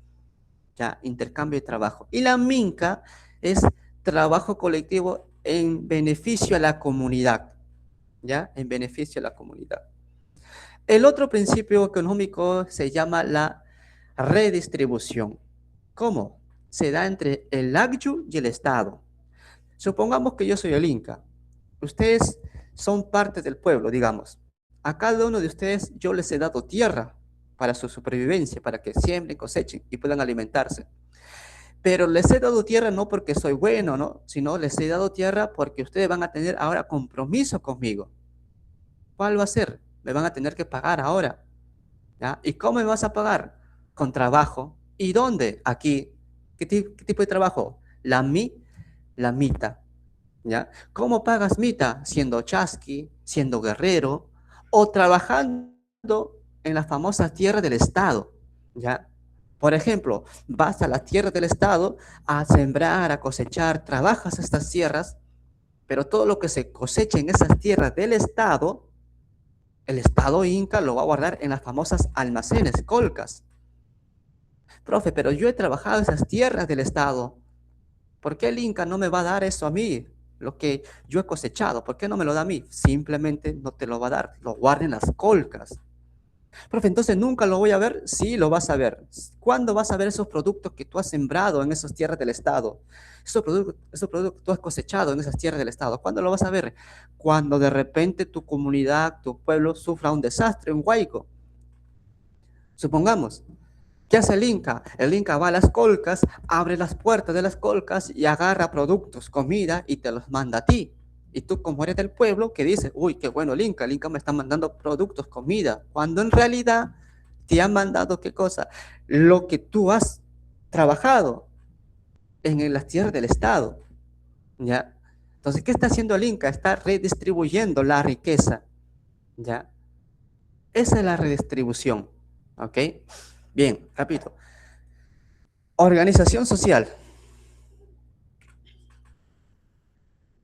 ¿Ya? Intercambio de trabajo. Y la minca es trabajo colectivo en beneficio a la comunidad. ¿Ya? En beneficio a la comunidad. El otro principio económico se llama la redistribución. ¿Cómo? Se da entre el agyu y el Estado. Supongamos que yo soy el Inca. Ustedes son parte del pueblo, digamos. A cada uno de ustedes yo les he dado tierra para su supervivencia, para que siembren, cosechen y puedan alimentarse. Pero les he dado tierra no porque soy bueno, ¿no? Sino les he dado tierra porque ustedes van a tener ahora compromiso conmigo. ¿Cuál va a ser? Me van a tener que pagar ahora, ¿ya? ¿Y cómo me vas a pagar? Con trabajo. ¿Y dónde? Aquí. ¿Qué tipo de trabajo? La mita, ¿ya? ¿Cómo pagas mita? Siendo chasqui, siendo guerrero o trabajando en las famosas tierras del Estado, ¿ya? Por ejemplo, vas a la tierra del Estado a sembrar, a cosechar, trabajas estas tierras, pero todo lo que se cosecha en esas tierras del Estado, el Estado Inca lo va a guardar en las famosas almacenes, colcas. Profe, pero yo he trabajado esas tierras del Estado. ¿Por qué el Inca no me va a dar eso a mí? Lo que yo he cosechado, ¿por qué no me lo da a mí? Simplemente no te lo va a dar, lo guarda en las colcas. Profe, entonces nunca lo voy a ver. Sí, lo vas a ver. ¿Cuándo vas a ver esos productos que tú has sembrado en esas tierras del Estado? Esos productos que tú has cosechado en esas tierras del Estado. ¿Cuándo lo vas a ver? Cuando de repente tu comunidad, tu pueblo sufra un desastre, un huaico. Supongamos. ¿Qué hace el Inca? El Inca va a las colcas, abre las puertas de las colcas y agarra productos, comida y te los manda a ti. Y tú como eres del pueblo que dices, uy, qué bueno el Inca me está mandando productos, comida, cuando en realidad te ha mandado qué cosa, lo que tú has trabajado en las tierras del Estado. ¿ya? Entonces, ¿qué está haciendo el Inca? Está redistribuyendo la riqueza, ¿ya? Esa es la redistribución, ¿ok? Bien, repito. Organización social.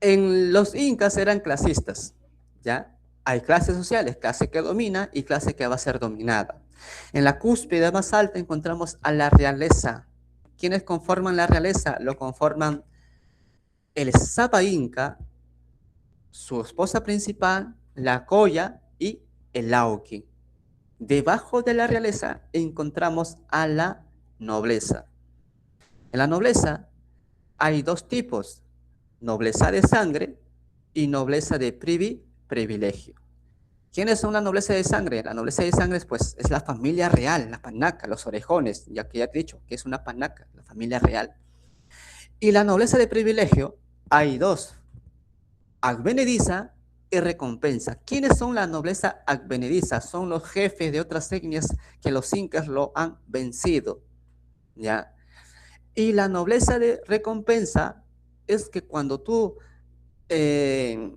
En los incas eran clasistas, ¿ya? Hay clases sociales, clase que domina y clase que va a ser dominada. En la cúspide más alta encontramos a la realeza. ¿Quiénes conforman la realeza? Lo conforman el Sapa Inca, su esposa principal, la Coya y el Lauqui. Debajo de la realeza encontramos a la nobleza. En la nobleza hay dos tipos, nobleza de sangre y nobleza de privilegio. ¿Quiénes son la nobleza de sangre? La nobleza de sangre pues, es la familia real, la panaca, los orejones, ya que ya te he dicho que es una panaca, la familia real. Y la nobleza de privilegio, hay dos, advenediza y recompensa. ¿Quiénes son la nobleza advenediza? Son los jefes de otras etnias que los incas lo han vencido, ¿ya? Y la nobleza de recompensa es que cuando tú eh,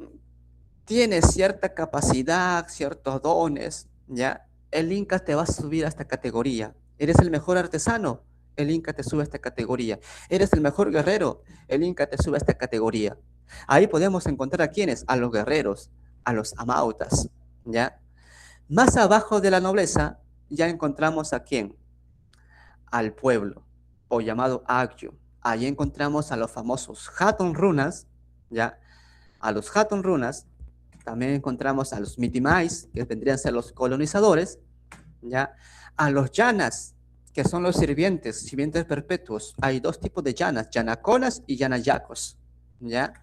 tienes cierta capacidad, ciertos dones, ¿ya? El Inca te va a subir a esta categoría. ¿Eres el mejor artesano? El Inca te sube a esta categoría. ¿Eres el mejor guerrero? El Inca te sube a esta categoría. Ahí podemos encontrar a quiénes, a los guerreros, a los amautas, ¿ya? Más abajo de la nobleza ya encontramos a quién, al pueblo, o llamado Agyo. Ahí encontramos a los famosos Hatun Runas, ¿ya? A los Hatun Runas, también encontramos a los Mitimais, que vendrían a ser los colonizadores, ¿ya? A los Llanas, que son los sirvientes perpetuos. Hay dos tipos de Llanas, Llanaconas y Llanayacos, ¿ya?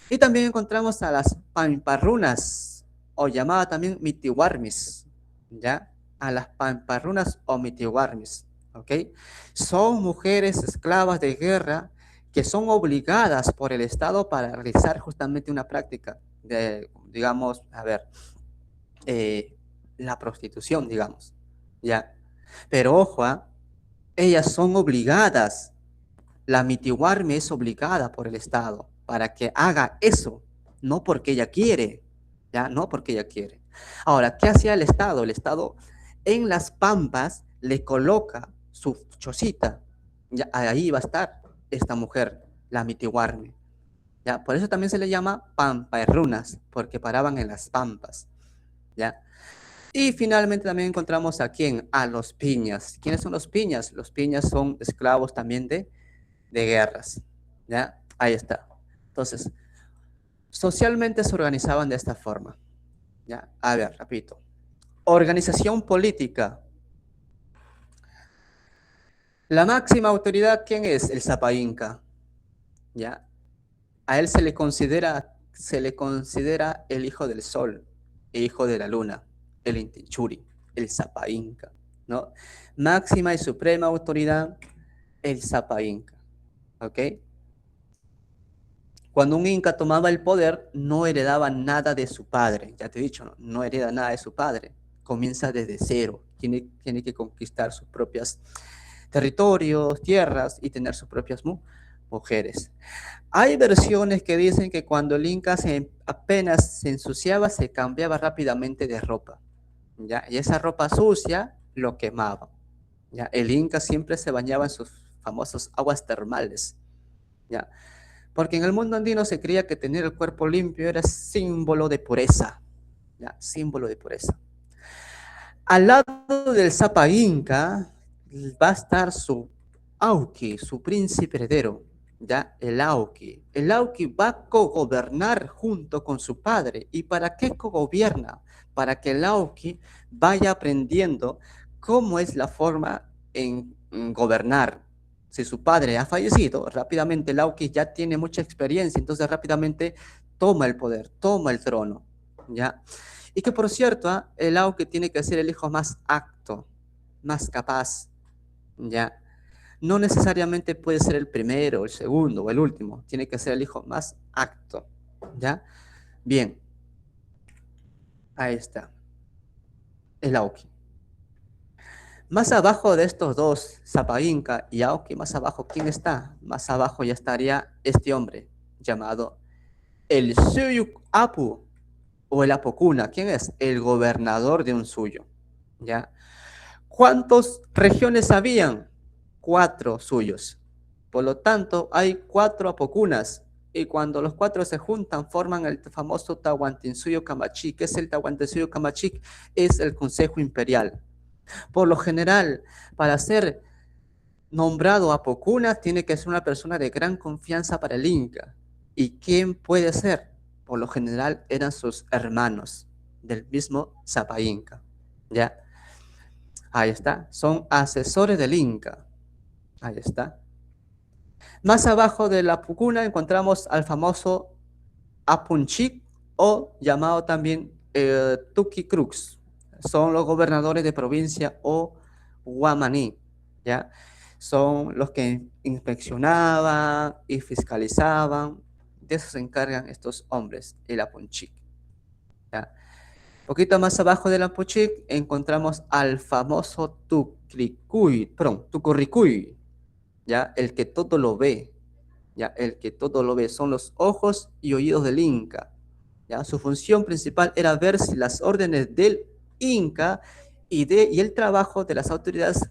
Y también encontramos a las Pamparrunas, o llamada también Mitiwarmis, ¿ya? A las Pamparrunas o Mitiwarmis, ¿ok? Son mujeres esclavas de guerra que son obligadas por el Estado para realizar justamente una práctica de, digamos, a ver, la prostitución, digamos, ¿ya? Pero ojo, ¿eh? Ellas son obligadas, la Mitiwarmi es obligada por el Estado para que haga eso, no porque ella quiere, ¿ya? No porque ella quiere. Ahora, ¿qué hacía el Estado? El Estado en las pampas le coloca su chocita, ya, ahí va a estar esta mujer, la Mitiwarmi, ¿ya? Por eso también se le llama pamparrunas, porque paraban en las pampas, ¿ya? Y finalmente también encontramos a quién, a los piñas. ¿Quiénes son los piñas? Los piñas son esclavos también de guerras, ¿ya? Ahí está. Entonces, socialmente se organizaban de esta forma, ¿ya? A ver, repito. Organización política. La máxima autoridad, ¿quién es? El Sapa Inca, ¿ya? A él se le considera el hijo del sol, el hijo de la luna, el Intichuri, el Sapa Inca, ¿no? Máxima y suprema autoridad, el Sapa Inca, ¿ok? Cuando un inca tomaba el poder, no heredaba nada de su padre. Ya te he dicho, no hereda nada de su padre. Comienza desde cero. Tiene que conquistar sus propios territorios, tierras y tener sus propias mujeres. Hay versiones que dicen que cuando el inca apenas se ensuciaba, se cambiaba rápidamente de ropa, ¿ya? Y esa ropa sucia lo quemaba, ¿ya? El inca siempre se bañaba en sus famosas aguas termales, ¿ya? Porque en el mundo andino se creía que tener el cuerpo limpio era símbolo de pureza, ¿ya? Símbolo de pureza. Al lado del Sapa Inca va a estar su Auqui, su príncipe heredero, ¿ya? El Auqui. El Auqui va a cogobernar junto con su padre. ¿Y para qué cogobierna? Para que el Auqui vaya aprendiendo cómo es la forma en gobernar. Si su padre ha fallecido, rápidamente el Auqui ya tiene mucha experiencia, entonces rápidamente toma el poder, toma el trono, ¿ya? Y que por cierto, el Auqui tiene que ser el hijo más apto, más capaz, ¿ya? No necesariamente puede ser el primero, el segundo o el último, tiene que ser el hijo más apto, ¿ya? Bien, ahí está, el Auqui. Más abajo de estos dos, Sapa Inca y Auqui, más abajo, ¿quién está? Más abajo ya estaría este hombre, llamado el Suyuk Apu o el Apocuna. ¿Quién es? El gobernador de un suyo. ¿Ya? ¿Cuántas regiones habían? 4 suyos. Por lo tanto, hay 4 apocunas. Y cuando los 4 se juntan, forman el famoso Tahuantinsuyo Camachic. ¿Qué es el Tahuantinsuyo Camachic? Es el Consejo Imperial. Por lo general, para ser nombrado apocuna, tiene que ser una persona de gran confianza para el Inca. ¿Y quién puede ser? Por lo general, eran sus hermanos del mismo Sapa Inca. ¿Ya? Ahí está. Son asesores del Inca. Ahí está. Más abajo de la Pucuna encontramos al famoso Apunchic o llamado también Tuki Crux. Son los gobernadores de provincia o Guamaní. ¿Ya? Son los que inspeccionaban y fiscalizaban. De eso se encargan estos hombres, el Apunchic. ¿Ya? Un poquito más abajo del Apunchic encontramos al famoso Tucurricuy, ¿ya? El que todo lo ve, ¿ya? El que todo lo ve. Son los ojos y oídos del Inca, ¿ya? Su función principal era ver si las órdenes del Inca y el trabajo de las autoridades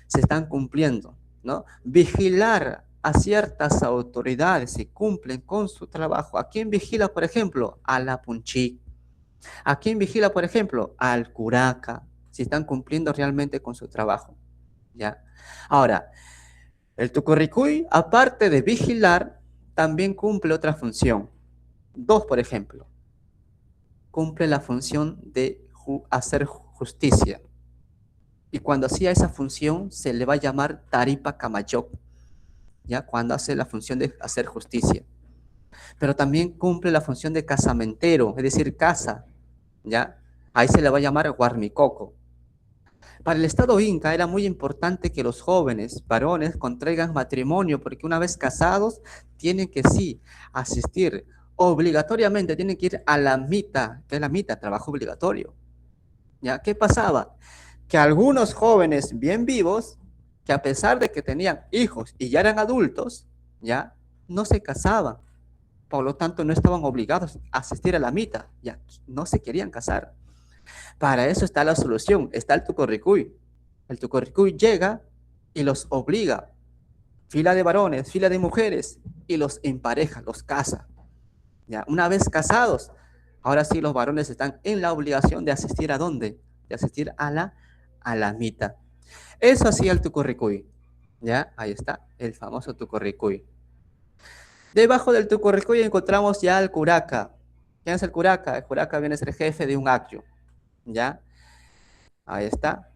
se están cumpliendo, ¿no? Vigilar a ciertas autoridades si cumplen con su trabajo. ¿A quién vigila, por ejemplo? A la Punchic. ¿A quién vigila, por ejemplo? Al Curaca, si están cumpliendo realmente con su trabajo, ¿ya? Ahora, el Tucurricuy, aparte de vigilar, también cumple otra función. 2, por ejemplo. Cumple la función de hacer justicia. Y cuando hacía esa función, se le va a llamar Taripa Camayoc, ¿ya? Cuando hace la función de hacer justicia. Pero también cumple la función de casamentero, es decir, casa, ¿ya? Ahí se le va a llamar Huarmicoco. Para el Estado Inca era muy importante que los jóvenes varones contraigan matrimonio, porque una vez casados tienen que sí asistir obligatoriamente, tienen que ir a la mita, que es la mita, trabajo obligatorio. ¿Ya? ¿Qué pasaba? Que algunos jóvenes bien vivos, que a pesar de que tenían hijos y ya eran adultos, ya no se casaban. Por lo tanto, no estaban obligados a asistir a la mita, ya no se querían casar. Para eso está la solución, está el Tucurricuy. El Tucurricuy llega y los obliga, fila de varones, fila de mujeres, y los empareja, los casa. ¿Ya? Una vez casados, ahora sí los varones están en la obligación de asistir ¿a dónde? De asistir a la mita. Eso hacía el Tucurricuy. ¿Ya? Ahí está, el famoso Tucurricuy. Debajo del Tucurricuy encontramos ya al Curaca. ¿Quién es el Curaca? El Curaca viene a ser jefe de un acyo. ¿Ya? Ahí está.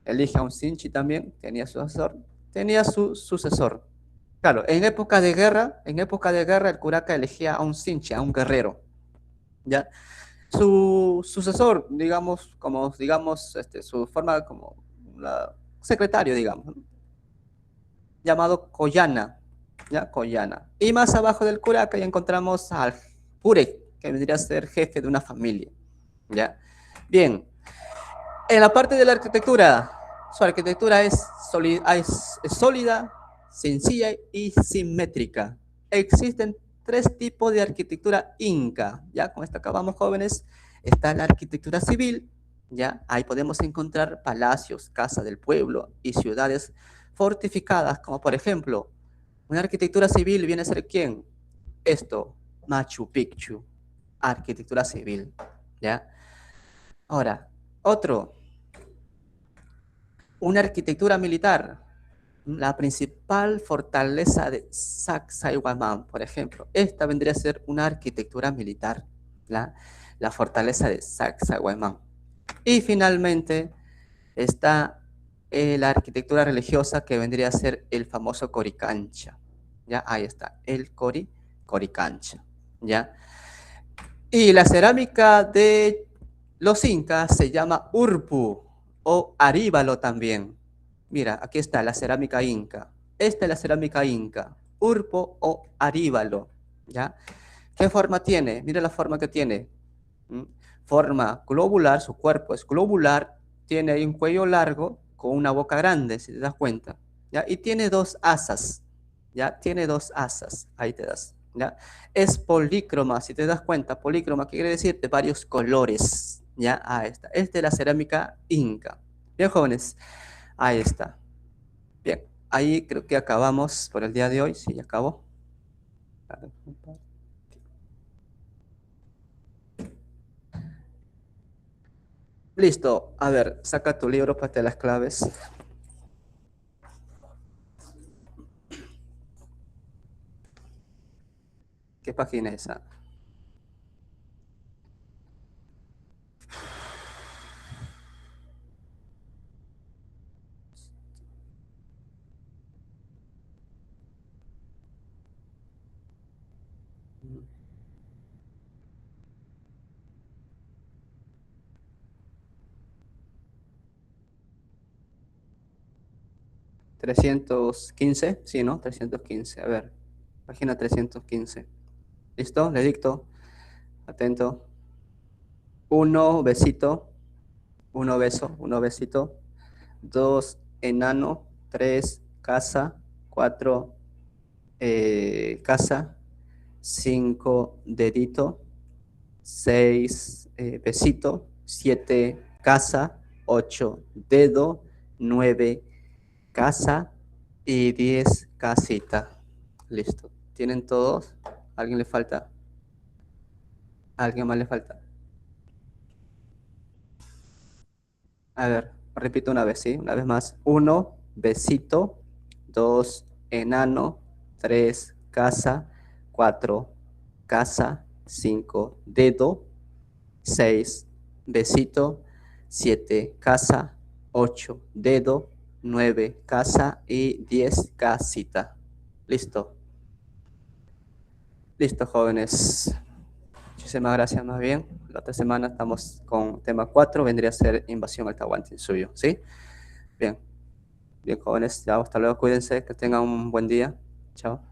Elige a un Sinchi también, tenía su asesor. Tenía su sucesor. Claro, en época de guerra el Curaca elegía a un Sinchi, a un guerrero. ¿Ya? Su sucesor, digamos, su forma como secretario, digamos, ¿no? Llamado Collana, ¿ya? Collana. Y más abajo del Curaca ya encontramos al Purek, que vendría a ser jefe de una familia, ¿ya? Bien, en la parte de la arquitectura, su arquitectura es sólida, sencilla y simétrica. Existen 3 tipos de arquitectura inca, ¿ya? Con esto acabamos, jóvenes. Está la arquitectura civil, ¿ya? Ahí podemos encontrar palacios, casas del pueblo y ciudades fortificadas, como por ejemplo, una arquitectura civil viene a ser ¿quién? Esto, Machu Picchu, arquitectura civil, ¿ya? Ahora, una arquitectura militar, la principal fortaleza de Sacsayhuamán, por ejemplo. Esta vendría a ser una arquitectura militar, la fortaleza de Sacsayhuamán. Y finalmente está la arquitectura religiosa, que vendría a ser el famoso Coricancha. ¿Ya? Ahí está, el Coricancha. ¿Ya? Y la cerámica de los incas se llama urpu o aríbalo también. Mira, aquí está la cerámica inca. Esta es la cerámica inca, urpo o aríbalo, ¿ya? ¿Qué forma tiene? Mira la forma que tiene. Forma globular, su cuerpo es globular, tiene ahí un cuello largo con una boca grande, si te das cuenta, ¿ya? Y tiene 2 asas, ¿ya? Tiene 2 asas, ahí te das. ¿ya? Es polícroma, si te das cuenta, polícroma, ¿qué quiere decir? De varios colores, ¿ya? Ahí está. Es de la cerámica inca. Bien, jóvenes, ahí está. Bien, ahí creo que acabamos por el día de hoy. Sí, ya acabó. Listo. A ver, saca tu libro para las claves. ¿Qué página es esa? 315, sí, ¿no? 315. A ver, página 315. ¿Listo? Le dicto. Atento. Uno, besito. Uno, beso. Uno, besito. Dos, enano. Tres, casa. Cuatro, casa. Cinco, dedito. Seis, besito. Siete, casa. Ocho, dedo. Nueve, casa. Y 10, casita. Listo. ¿Tienen todos? ¿Alguien le falta? ¿Alguien más le falta? A ver, repito una vez, ¿sí? Una vez más. Uno, besito. Dos, enano. Tres, casa. Cuatro, casa. Cinco, dedo. Seis, besito. Siete, casa. Ocho, dedo. Nueve, casa. Y 10, casita. Listo. Listo, jóvenes. Muchísimas gracias, más bien. La otra semana estamos con tema 4, vendría a ser invasión al Tahuantinsuyo, ¿sí? Bien, bien, jóvenes, ya hasta luego, cuídense, que tengan un buen día. Chao.